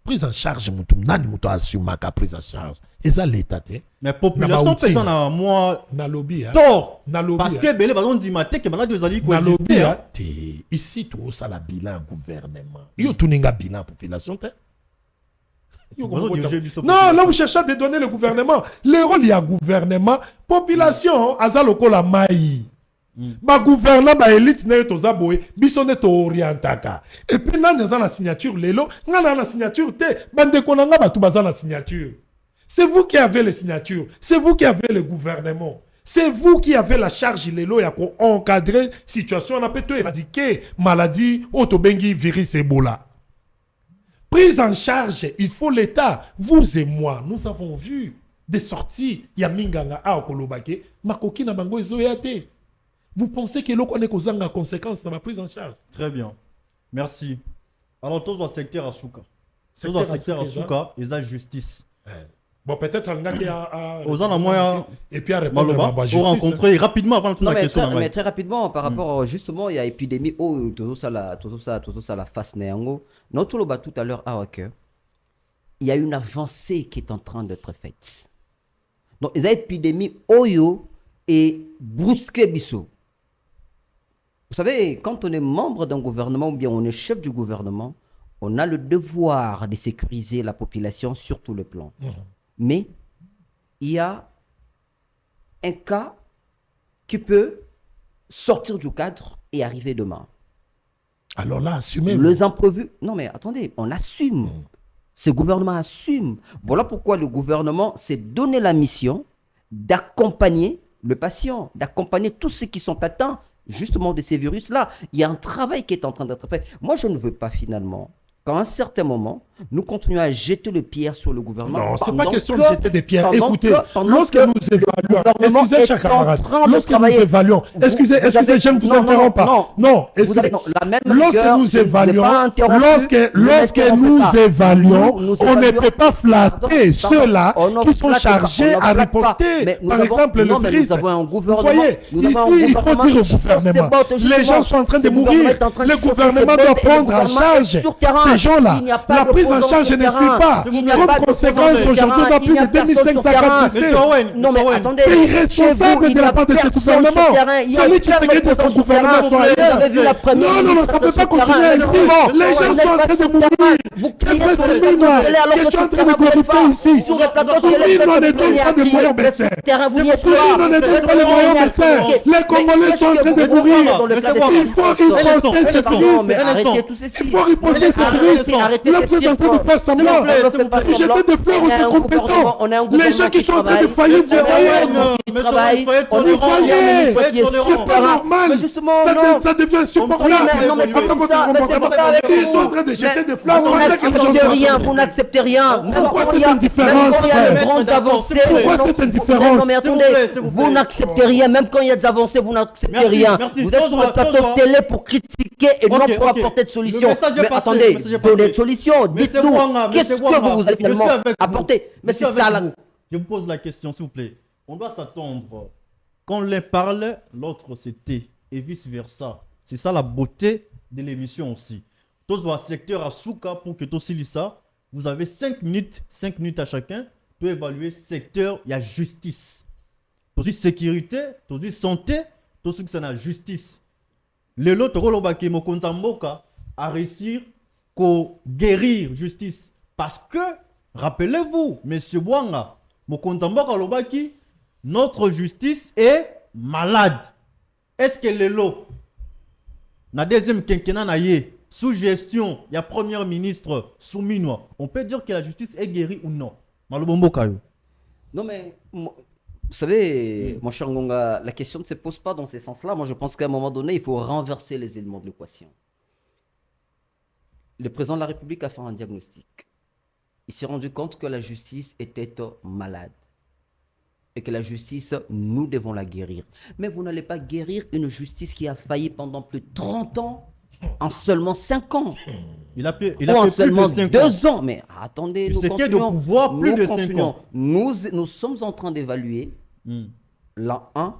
Prise en charge, nani muto assume ka prise en charge. Et ça l'état. Mais population pesant na moi na lobby. Tort. Na lobby. Parce que belé bazon di maté que bana deux ali ko lobby. Ici tout ça la bilan gouvernement. Yo tuninga bilan population te. Non, là vous cherchez à dédonner le gouvernement. Le rôle il y a gouvernement, population azaloko la maï. Ba gouvernement ba élite na to zaboé bisone to orientaka et puis nan dans la signature lelo ngana la signature te bande konanga ba tout baza la signature. C'est vous qui avez les signatures, c'est vous qui avez le gouvernement, c'est vous qui avez la charge lelo ya ko encadrer situation na peut éradiquer maladie autobengi virus Ebola. Prise en charge, il faut l'État. Vous et moi, nous avons vu des sorties ya minganga a kolobake makoki na bango ezoyate. Vous pensez que l'on connaît qu'aux en conséquence de ma prise en charge? Très bien. Merci. Alors, tous dans le secteur Asuka. Tous dans le secteur Asuka, ils ont justice. Bon, peut-être un gars qui a. Aux en moyen. Et puis à répondre à ma justice. Pour rencontrer rapidement avant la question. Mais très rapidement, par rapport justement, il y a épidémie. Oh, tout ça la face néango. Nous, tout le bas tout à l'heure, il y a une avancée qui est en train d'être faite. Donc, les épidémies Oyo et Brusque Bissot. Vous savez, quand on est membre d'un gouvernement ou bien on est chef du gouvernement, on a le devoir de sécuriser la population sur tout le plan. Mais il y a un cas qui peut sortir du cadre et arriver demain. Alors là, assumez. Les imprévus. Non, mais attendez, on assume. Ce gouvernement assume. Voilà pourquoi le gouvernement s'est donné la mission d'accompagner le patient, d'accompagner tous ceux qui sont atteints justement de ces virus-là. Il y a un travail qui est en train d'être fait. Moi, je ne veux pas finalement qu'à un certain moment, nous continuons à jeter le pierre sur le gouvernement. Non, ce n'est pas question de jeter des pierres. Écoutez, lorsque nous évaluons, excusez, chers camarades, lorsque nous évaluons, excusez, je ne vous interromps pas. Non, excusez, lorsque nous évaluons, on ne peut pas flatter ceux-là qui sont chargés à riposter, par exemple, le virus. Vous voyez, il faut dire au gouvernement, les gens sont en train de mourir, le gouvernement doit prendre en charge ces gens-là. La prise en charge ne suit pas. Comme conséquence, aujourd'hui, on a plus de 2500 cas blessés. Non, mais attendez, c'est irresponsable de la part de ce gouvernement. Félix Tshisekedi de son gouvernement. Non, ça ne peut pas continuer ainsi. Les gens sont en train de mourir. Que tu es en train de glorifier ici. Soumino ne donne pas de moyens médecins. Soumino ne donne pas les moyens médecins. Les Congolais sont en train de mourir. Il faut riposter ce virus. Il faut riposter ce virus. Là, vous êtes en train de faire semblant. Vous jetez des fleurs aux incompétents. Les gens qui sont en train de faillir, c'est c'est pas normal. Ça devient insupportable. Ils sont en train de jeter des fleurs. Vous n'acceptez rien. Pourquoi cette indifférence? Pourquoi cette indifférence? Vous n'acceptez rien. Même quand il y a des avancées, vous n'acceptez rien. Vous êtes sur le plateau télé pour critiquer et non pour apporter de solutions. Mais attendez, donnez de solutions. Dites-nous, qu'est-ce que vous avez finalement apporté? Mais c'est ça là. Je vous pose la question, s'il vous plaît. On doit s'attendre. Quand l'un parle, l'autre se tait. Et vice-versa. C'est ça la beauté de l'émission aussi. Tous vos secteurs à Souka pour que tous ça. Vous avez 5 minutes à chacun pour évaluer secteur, il y a justice. Tout sécurité, tout santé, tout ce qui c'est la justice. Le lot de Mokonzamboka à réussir qu'à guérir justice. Parce que, rappelez-vous, monsieur Bouanga, Mokonzamboka Lobaki, notre justice est malade. Est-ce que le lot, la deuxième quinquennat sous gestion, il y a premier ministre Soumino, on peut dire que la justice est guérie ou non? Non mais, vous savez, mon cher Ngonga, la question ne se pose pas dans ce sens-là. Moi je pense qu'à un moment donné, il faut renverser les éléments de l'équation. Le président de la République a fait un diagnostic. Il s'est rendu compte que la justice était malade. Et que la justice, nous devons la guérir. Mais vous n'allez pas guérir une justice qui a failli pendant plus de 30 ans en seulement 5 ans. Il a fait en seulement 2 ans. Mais attendez, nous continuons. De pouvoir plus de 5 ans. Nous sommes en train d'évaluer l'an 1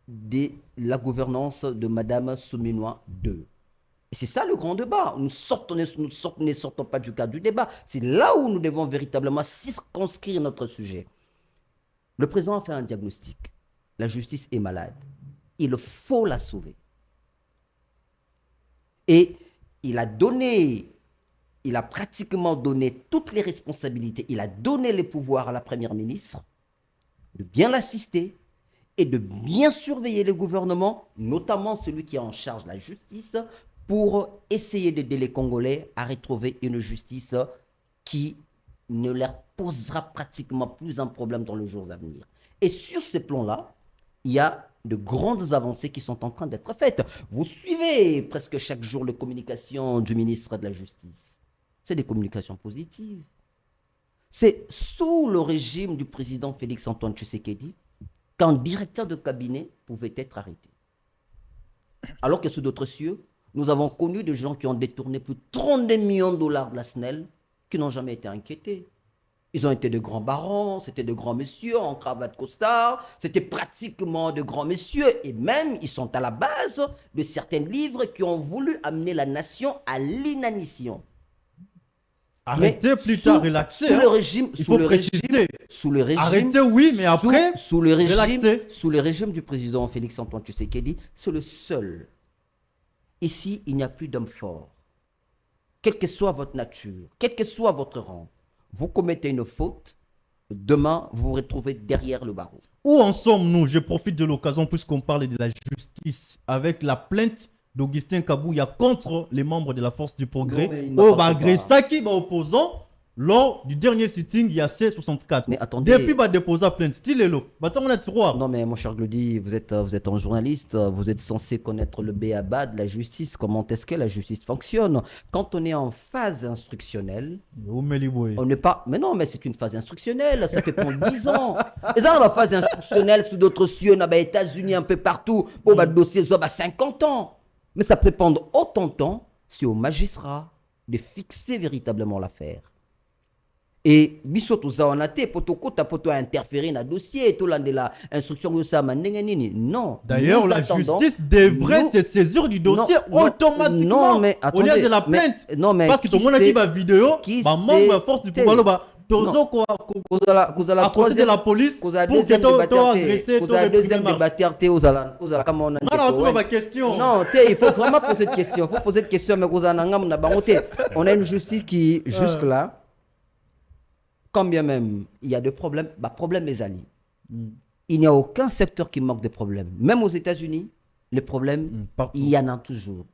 de la gouvernance de Madame Souminois 2. Et c'est ça le grand débat. Nous ne sortons pas du cadre du débat. C'est là où nous devons véritablement circonscrire notre sujet. Le président a fait un diagnostic. La justice est malade. Il faut la sauver. Et il a pratiquement donné toutes les responsabilités. Il a donné les pouvoirs à la première ministre de bien l'assister et de bien surveiller le gouvernement, notamment celui qui est en charge de la justice, pour essayer d'aider les Congolais à retrouver une justice qui ne leur posera pratiquement plus un problème dans les jours à venir. Et sur ce plan-là, il y a de grandes avancées qui sont en train d'être faites. Vous suivez presque chaque jour les communications du ministre de la Justice. C'est des communications positives. C'est sous le régime du président Félix-Antoine Tshisekedi qu'un directeur de cabinet pouvait être arrêté. Alors que sous d'autres cieux, nous avons connu des gens qui ont détourné plus de 32 millions de dollars de la SNEL qui n'ont jamais été inquiétés. Ils ont été de grands barons, c'était de grands messieurs en cravate costard, c'était pratiquement de grands messieurs. Et même, ils sont à la base de certains livres qui ont voulu amener la nation à l'inanition. Arrêtez plutôt, relaxer. Sous hein. le régime, Il sous faut le préciser. régime, sous le régime. Arrêtez, oui, mais après, sous le régime, relaxer. sous le régime du président Félix Antoine Tshisekedi, c'est le seul. Ici, il n'y a plus d'homme fort. Quelle que soit votre nature, quel que soit votre rang, vous commettez une faute, demain, vous vous retrouvez derrière le barreau. Où en sommes-nous? Je profite de l'occasion puisqu'on parle de la justice avec la plainte d'Augustin Kabouya contre les membres de la Force du Progrès Non, mais il au n'apporte Bagré pas. Saki opposant lors du dernier sitting il y a C64. Mais attendez. Depuis bah déposer plainte, style est là. Bah on a tiroir. Non, mais mon cher Glody, vous êtes un journaliste, vous êtes censé connaître le b.a.-ba de la justice. Comment est-ce que la justice fonctionne? Quand on est en phase instructionnelle, on n'est pas. Mais non, mais c'est une phase instructionnelle, ça peut prendre 10 ans. Et dans la phase instructionnelle, sous d'autres cieux, dans les États-Unis, un peu partout, bon, bah, le dossier soit 50 ans. Mais ça peut prendre autant de temps si au magistrat de fixer véritablement l'affaire. Et biso tozaonate poto interférer dans le dossier tout la instruction que ça non. D'ailleurs, la justice devrait se saisir du dossier automatiquement. Non, mais attendez, au lieu de la plainte. Non, mais parce que tout le monde a dit ma vidéo, ma membre de la Force du pouvoir, bah tozo quoi à côté de la police pour que tu agressé, tu deuxième débatteur aux comment on a ma question. Non, il faut vraiment poser cette question. Il faut poser cette question, mais on a une justice qui jusque là. Quand bien même il y a des problèmes, bah problème mes amis. Il n'y a aucun secteur qui manque de problèmes. Même aux États-Unis, les problèmes, il y en a toujours.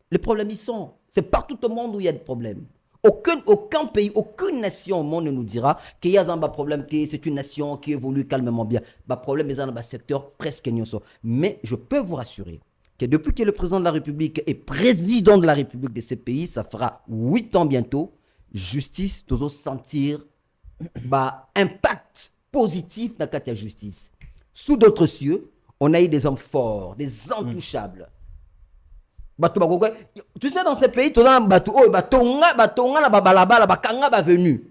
Les problèmes, ils sont. C'est partout au monde où il y a des problèmes. Aucun pays, aucune nation au monde ne nous dira qu'il y a un problème, que c'est une nation qui évolue calmement bien. Bah problème, mais dans un secteur presque ignorant. Mais je peux vous rassurer que depuis que le président de la République est président de la République de ces pays, ça fera 8 ans bientôt, justice, toujours sentir bah, impact positif dans la justice. Sous d'autres cieux, on a eu des hommes forts, des intouchables. Tu sais, dans ces pays, tu as venu.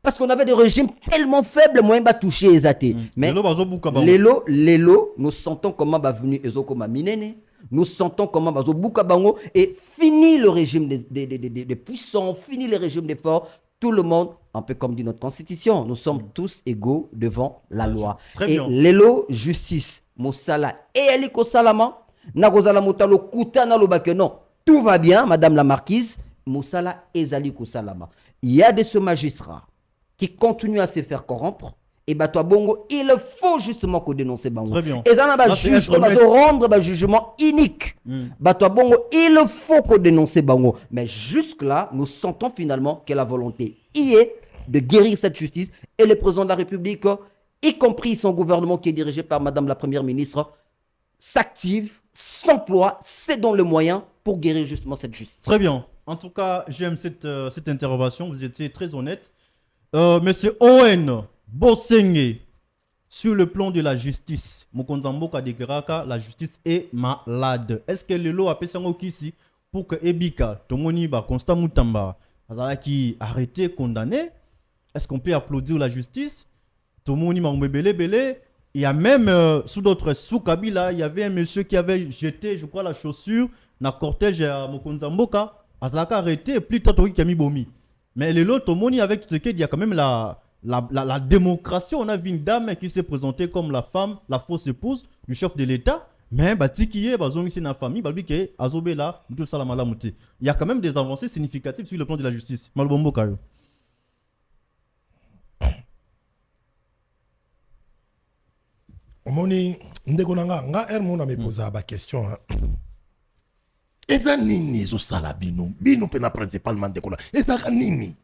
Parce qu'on avait des régimes tellement faibles, moyens de toucher les athées. Mais les lots, nous sentons comment va venir Ezoko Minene. Nous sentons comment va Bukabango et fini le régime des puissants, fini le régime des forts. Tout le monde, un peu comme dit notre constitution, nous sommes tous égaux devant la loi. Et l'élo justice, Moussala et Aliko Salama, Nakozala Moutalo Koutana Lobake, non, tout va bien, madame la marquise, Moussala et Aliko Salama. Il y a de ce magistrat qui continue à se faire corrompre, et bah toi bongo, il faut justement qu'on dénonce bango. Très bien. Et ça n'a pas rendre un jugement unique. Bah toi bongo, il faut qu'on dénonce bango. Mais jusque là, nous sentons finalement que la volonté y est de guérir cette justice et le président de la République, y compris son gouvernement qui est dirigé par madame la première ministre, s'active, s'emploie, c'est dans le moyen pour guérir justement cette justice. Très bien. En tout cas, j'aime cette intervention. Vous étiez très honnête. Monsieur Owen Bosenge, sur le plan de la justice, Mokonzamboka de Graka, la justice est malade. Est-ce que le lot a pensé ici pour que Ebika, Tomoni, Constant Moutamba, qui arrêté, condamné? Est-ce qu'on peut applaudir la justice? Tomoni, Belé. Il y a même, sous d'autres, sous Kabila, il y avait un monsieur qui avait jeté, je crois, la chaussure dans le cortège à Mokonzamboka. Azalaka arrêté, et plus tard, qui a mis Bomi. Mais le lot, Tomoni, avec tout ce qu'il y a quand même la démocratie, on a vu une dame qui s'est présentée comme la femme, la fausse épouse du chef de l'État. Mais il y a quand même des avancées significatives sur le plan de la justice. Malbombo Kayo. Omoni ndeko nanga nga hermona me posa ba question. Eza nini zo sala bino pena principalement ndeko na. Eza nini?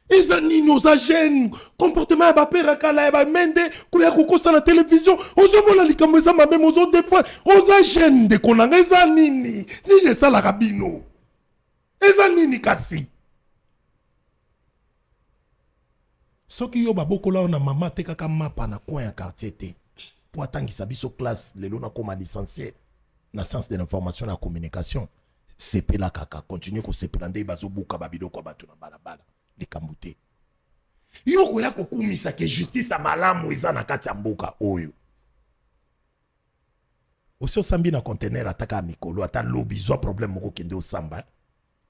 Eza nini oza jeune comportement ya ba père kala ya ba mende kuya kukosa na télévision ozo mona likambo eza mabe mozo défendre oza jeune ndeko nanga eza nini? Nini sala ka bino? Eza nini kasi? Soki yo babokola na mama te kaka mapa na coin ya quartier te pour atangisa biso classe lelo na koma licencié na science de l'information et la communication sepela kaka continue ko sepela ndé bazo buka babido ko bato na balabala likambo te yo ko ya ko kumisa ke justice malamu eza na kati ya mboka oyo osio sambi na conteneur ataka mikolo ata lobby zo problème moko kende osamba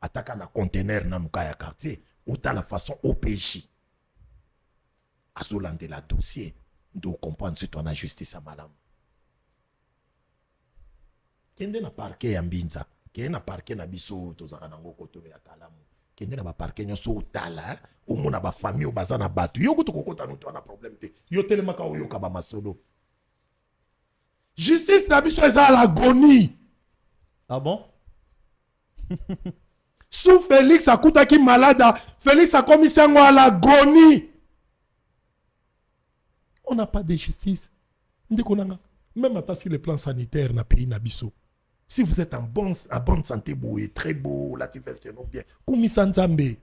attaque na conteneur na nuka ya quartier ou ta la façon OPJ azolande la dossier de comprendre ce ton la justice à madame kende na parquet ya Mbinza kende na parquet na biso tozaka nango koto ya Kalamu kende na ba parquet nyoso otala o mona ba famille o bazana batu yo kuto kokota no to na problème te yo telemaka oyo ka ba masolo justice na biso eza l'agonie. Ah bon? Sous Félix akutaki malade, Félix a commis ça à l'agonie. On n'a pas de justice. Même à sur le plan sanitaire dans le pays Nabiso. Si vous êtes en bonne santé, beau et très beau, la non bien, comme Sanzambe.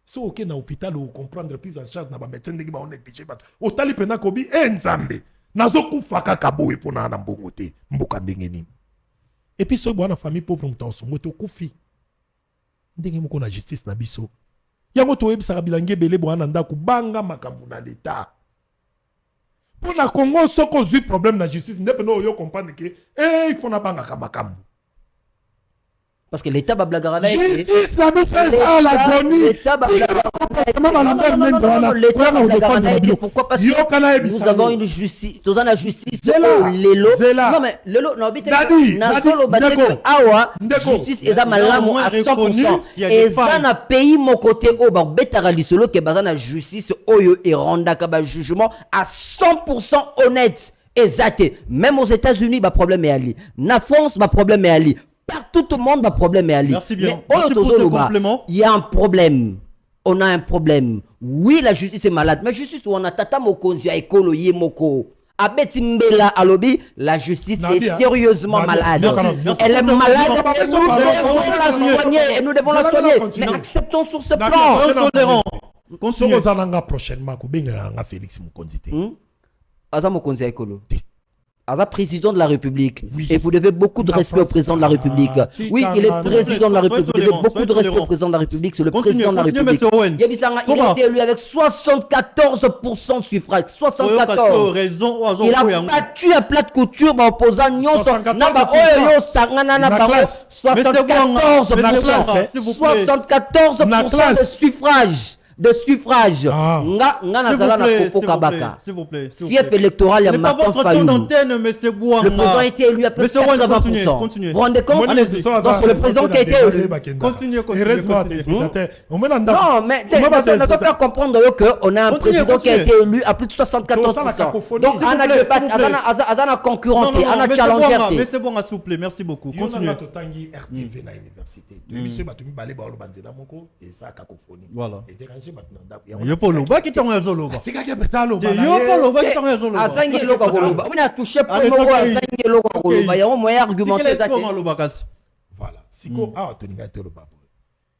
Si vous êtes dans l'hôpital, vous comprendre la prise en charge, na ba médecin de ba on négligé bat. Au tali pena kobi Nzambe. Nazoku faka kabo et pour na mbongote, mboka ndengeni. Et puis ce bois na famille pauvre mta osongoto kufi. Ndenge moko na justice na biso. Yango to yebisa bilange belé bois na ndaku banga makambu na l'état. Pour la Congo, ce qu'on a problème de justice, nous comprendre que il faut na banga makambu. Parce que l'État va blaguer là. Justice, la nous fait ça, l'agonie. L'État va blaguer. Pourquoi? Parce que nous avons une justice. Nous avons la justice. Non, mais justice est à 100%. Et ça, na pays mon côté, au Betara Solo, qui est basé la justice, Oyo et Randa Kaba jugement à 100% honnête. Exact. Même aux États-Unis, le problème est ali. Na France, le problème est ali. Partout tout le monde a un problème. Merci bien. Mais Merci pour ce complément. Il y a un problème. On a un problème. Oui, la justice est malade. Mais justice, on a tata mokonzi a ekolo yemoko. Abeti Mbela alobi, la justice est sérieusement malade. Elle est malade. Et nous devons la soigner. Mais acceptons sur ce plan. Continuez. Prochainement, Félix Mokonzi. Aza mokonzi a ekolo. Aza président de la République. Oui. Et vous devez beaucoup de respect au président de la République. Oui, il est président de la République. Vous devez beaucoup de respect au président de la République. C'est le président de la République. Il a été élu avec 74% de suffrage. 74. Il a battu à plate couture en opposant Nyon. 74% de suffrage. De suffrage. S'il vous plaît. Fief électoral, il y a Martin Fayou. Le président a été élu à plus de 80%. Vous vous rendez compte? C'est le président qui a été élu. Continuez. Non, mais on doit faire comprendre qu'on a un président qui a été élu à plus de 74%. Donc, on a débattu, on a concurrenté, on a challengé. Mais c'est bon, s'il vous plaît. Merci beaucoup. Continuez. Voilà. Yo polo ba ki tonga zolo ba. Tika ke betalo ba. Yo polo ba ki tonga zolo ba. Asangi loka koloba. On a touché pour le asangi loka koloba. Ya au moins argumenter ça. Voilà. Siko a toninga te lo ba.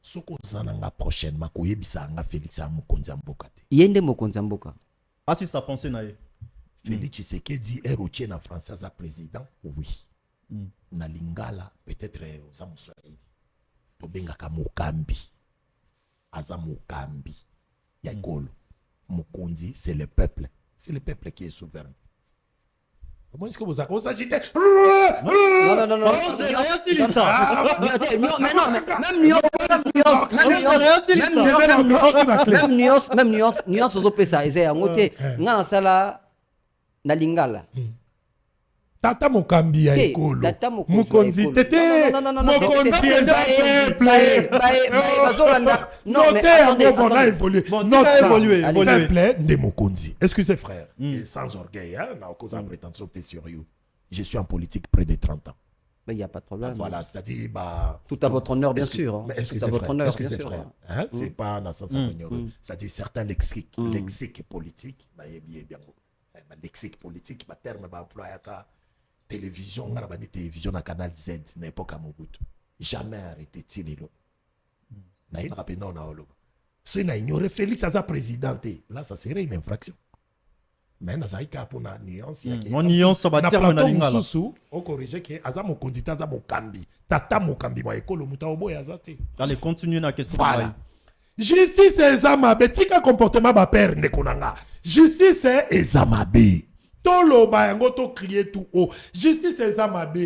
Soko zananga prochainement ko yebisa nga Félix Mokonzi Mboka te. Yende Mokonzi Mboka. Ah si ça pensait na ye. Félix Tshisekedi est routier na français à président. Oui. Na lingala peut-être aux Amuswahili. To benga ka Mokambi. Aza Mokambi. Yagolo. Mokonzi, c'est le peuple. C'est le peuple qui est souverain. Comment est-ce que vous agitez? Non. Même nuance aux opésa. Et c'est un côté. N'a sala na lingala. Tata Mokambi ya ekolo. Mokonzi tete. Mokonzi eza peuple. On a évolué. Peuple de Mokonzi. Excusez frère. Et sans orgueil, on a cause en prétention que tu es sérieux. Je suis en politique près de 30 ans. Mais il n'y a pas de problème. Voilà, c'est-à-dire tout à votre honneur, bien sûr. Excusez frère. C'est pas dans le sens de c'est-à-dire certains lexiques politiques, lexique politique, ma terme employé télévision, on a dit télévision à Canal Z, n'importe à Mobutu. Jamais arrêté-il. Naïm rapidement on a olo. Si on a ignoré Félix à sa présidente, là ça serait une infraction. Mais on a dit pour la nuance. Mon nuance, ça va terminer à l'ingala. On corrige que Aza Mokonzi, Aza Mokambi, Tata Mokambi, ma école, Moutaobo et Azate. Allez, continuez la question. Voilà. Justice est Zamabe. Tika comportement ma père ne konanga. Justice est Zamabe. Tolo ba yango to crier tout haut. Justice est Zamabe.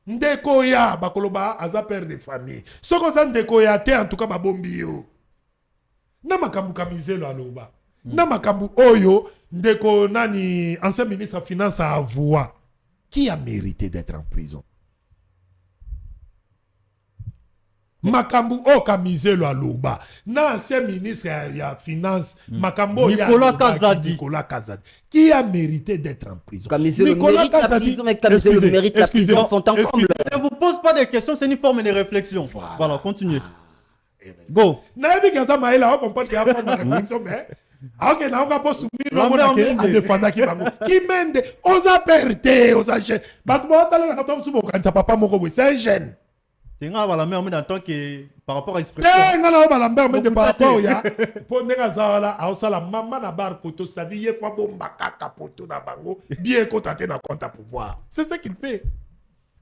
ndeko ya bakoloba aza père de famille soko za ndeko ya te en tout cas babombi yo na makambu kamizelo aloba na makambu oyo ndeko nani ancien ministre des finances a avoué qui a mérité d'être en prison makambu o kamizelo aloba na ancien ministre ya finance makambo Nicolas ya Kazadi. Nicolas Kazadi qui a mérité d'être en prison Kamizelo mérite la prison, mais Kamizelo mérite la prison font ensemble. Ne vous pose pas de questions, c'est une forme de réflexion. Voilà, continuez. Go. nayebi kaza maela o comprendre ya forme de réflexion mais ok na onga po subir no mona ke a défendre ki bango ki mende oza perte oza jeune bato ba tala na kato subo kanza papa moko bo c'est jeune Tenga la mère en tant que par rapport à l'expression. nga na o bala mbeur mais par rapport ya po ndenga zala a osala mama na bar koto c'est-à-dire ye fois bomba kaka poto na bango bien kotate na compte à pouvoir c'est ce qu'il fait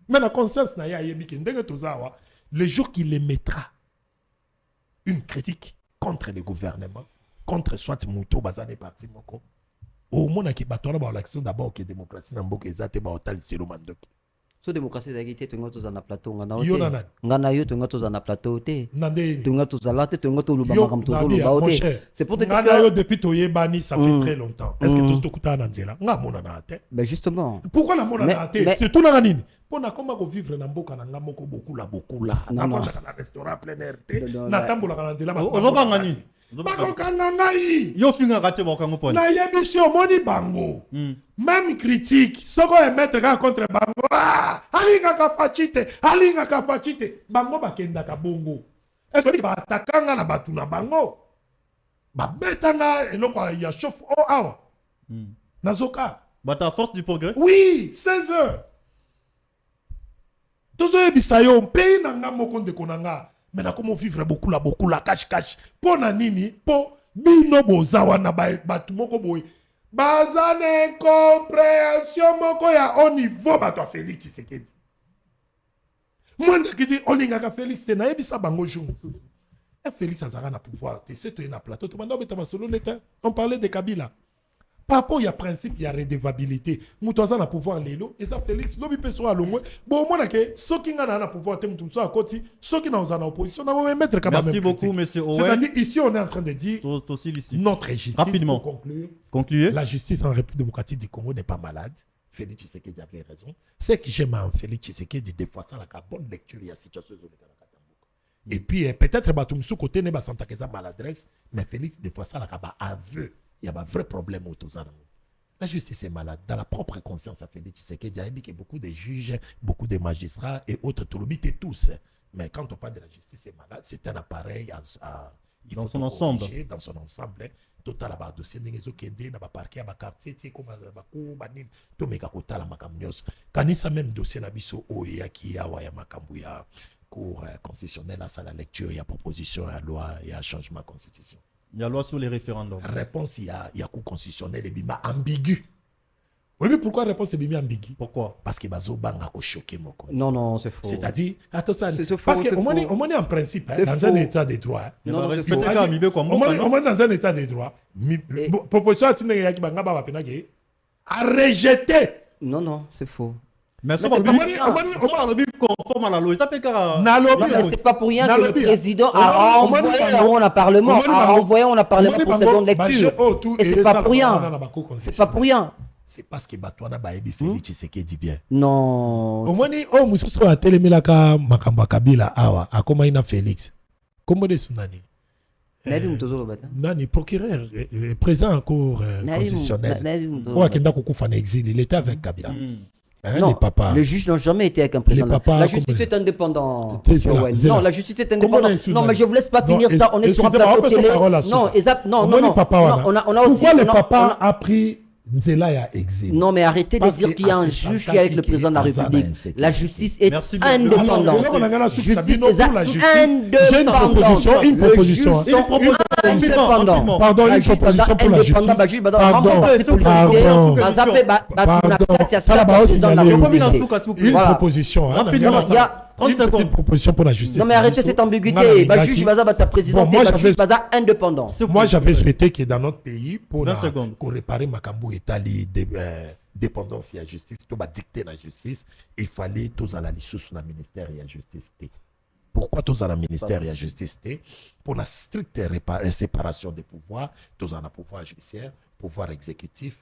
mais la conscience na ya yebi ke ndenge tozawa le jour qu'il les mettra une critique contre le gouvernement, contre soit Mouto Bazane parti moko. Au moins qui batona ba l'action d'abord que démocratie na mboka ezate ba otal selo mandoki. So démocratie d'agité to ngoto za na plateau ngana Yo ote. nana. Ngana yo to ngoto za na plateau te. Nande. To ngoto za late to ngoto luba Yo, makam to Nadia, luba mon ote. cher. C'est pour te dire Ngana yo que depuis Toyebani ça fait très longtemps. Est-ce que tout ce que na nzela? Nga mona na te. ben justement. Pourquoi la mona na te? C'est tout na nini? Pona koma ko vivre na mboka na nga moko beaucoup la. Na non. kwanda na restaurant plein air te. Non, Na non. tambola na nzela ba. Ozoba ngani. Bakokanga ngai. Yo finga raté ba kango poni. Na yebi si omoni bango. Même critique, soko emettre ka contre bango. Ah, alinga kapachite. Bango bakenda ka bongo. Est-ce que ba atakanga na batu na bango? Ba betanga eloko ya chauffe o awa. Nazoka. Bah ta force du progrès. Oui, 16 heures. Tozo ebisa yo pays na nga moko ndeko na nga. Mais na comment vivre beaucoup la cache. Po na nini? Po bino bozawa na batu moko boy. Bazane incompréhension moko ya au niveau bato a Félix Tshisekedi. Moi ndikiti olingaka Félix te na ebisa bango jour. Et Félix azara na pouvoir. Te se to na plateau to banda beta masolo leta. On parlait de Kabila. Par rapport il y a principe, il y a redevabilité. Moutoza na pouvoir lelo et ça Félix lobi peso alongwe. Bon mona ke soki nga na pouvoir te mutumso à côté, soki na na opposition na va mettre quand même. Merci beaucoup monsieur Owen. C'est-à-dire ici on est en train de dire ici. notre justice. Rapidement. Pour conclure. Concluez. La justice en République démocratique du Congo n'est pas malade. Félix Tshisekedi avait raison. C'est que j'aime en Félix Tshisekedi des fois ça la bonne lecture il y a situation de et puis peut-être batumsu côté ne ba santa keza maladresse mais Félix des fois ça la aveu. Il y a un vrai problème autour de ça. La justice est malade. Dans la propre conscience, ça fait des Tshisekedi, il y a dit que beaucoup de juges, beaucoup de magistrats et autres, tout le but est tous. Mais quand on parle de la justice, c'est malade. C'est un appareil dans son ensemble. Dans son ensemble. Total à dossier n'engezo kende na ba parquet ba quartier ti comme ba ko ba nini to meka kota la makamnyos. Kanisa même dossier na biso oya ki ya wa ya makambu ya cour constitutionnelle à la lecture, il y a proposition à loi, il y a changement de constitution. Il y a loi sur les référendums. Réponse, il y a cours constitutionnel et bima ambigu. Oui, mais pourquoi réponse est bima ambigu? Pourquoi? Parce que bazo banga ko choquer mon compte. Non, c'est faux. C'est-à-dire, attends ça. C'est Parce faux, que au moins en principe, dans un état de droit. Non, c'est respecter faux. quand même quoi. Au moins dans un état de droit, proposition atine ya ki banga ba pena ke a rejeter. Non, c'est faux. Mais ça c'est va pas bien conforme à la loi. Ça peut qu'à Na Non, lobby. mais c'est pas pour rien que le Nalobi, président on a m'a dit envoyé bango. on a parlement, On m'a dit a bango. envoyé on a parlement pour seconde lecture. Et c'est pas pour rien. C'est pas pour rien. C'est parce que Batouana Baebi Félix Tshisekedi bien. Non. Au moins, oh, Moussou a télémilaka Makamba Kabila Awa, a comment il a Félix. Comment est-ce nani? Nabi Mutozo Lobata. Nani, procureur, présent en cour constitutionnel. Ou à Kenda Koukoufa en exil, il était avec Kabila. Non, les papas. les juges n'ont jamais été avec un président. papas, La justice comment- est indépendante. C'est là, Ouais. c'est Non, là. la justice est Comment indépendante. on est Non, mais je vous laisse pas Non, finir ça. On est sur un excusez-moi, plateau on peut se télé. parole là, Non, non, Comment non. les papas, Non, on a aussi. Pourquoi le on a- papa a pris Nzela ya exil? Non, mais arrêtez de Parce dire que qu'il y a un à ce juge temps, qui est avec le qui est président de la Azana, République. c'est La qui- justice est Merci bien. indépendante. Alors, on a la Justice Sabino est pour la justice. J'ai une indépendante. proposition, une Le proposition. juge sont indépendants. Pardon, une proposition pour la justice. Une proposition. Rapidement, il y a 30 une secondes. petite proposition pour la justice. Non mais arrêtez cette ambiguïté. Bah juge Baza ta présidente, moi, bah j'avais- juge Baza indépendant. Moi, j'avais souhaité que dans notre pays, pour 20 secondes. réparer Makambo Etali, dépendance et la justice, tu vas dicter la justice, il fallait tous à la licence dans le ministère et la justice. Pourquoi tous à la ministère et la justice? Pour la stricte séparation des pouvoirs, tous à la pouvoir judiciaire, pouvoir exécutif,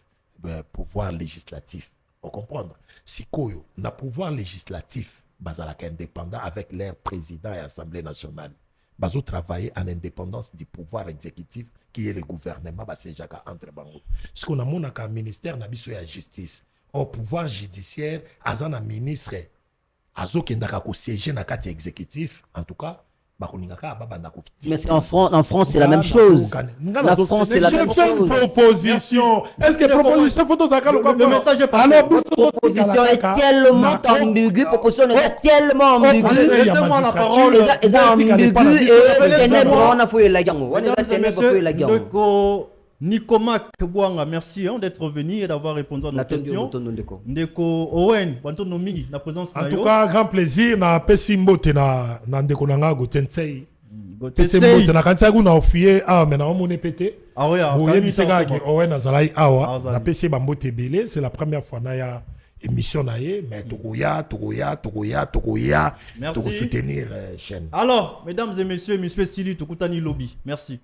pouvoir législatif. Vous comprenez? Si Koyo, le pouvoir législatif, bazalaka indépendant avec leur président et assemblée nationale, bazo travailler en indépendance du pouvoir exécutif qui est le gouvernement, c'est jaka entre bango. Ce qu'on a mon ministère na biso ya justice, au pouvoir judiciaire, azana ministre, azo kendaka ko siéger na kati exécutif, en tout cas. Mais en France, c'est la même chose. La France, c'est la même chose. Je fais une proposition. Est-ce que proposition faut le message est passé. Alors, proposition est tellement ambiguë, proposition est tellement ambiguë. Laissez-moi la parole. Ils ont ambigu et ténèbres, on a fouillé la gamme. Nikomak Bouanga, merci d'être venu et d'avoir répondu à nos questions. Ndeko Owen, Bantonomigi, la présence. En tout cas, grand plaisir. Na pesimbo tena ndeko nanga gotensei. Pesimbo tena kansagu na ofie ah mais na omone pété. Ah oui, ah. Boye biseka ke Owen azalai awa. Na pesi bambo tebele, c'est la première fois na ya émission na ye mais tokoya pour soutenir chaîne. Alors, mesdames et messieurs, monsieur Sili Tokutani Lobby. Merci.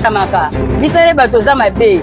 Kamaka biso bato za mabe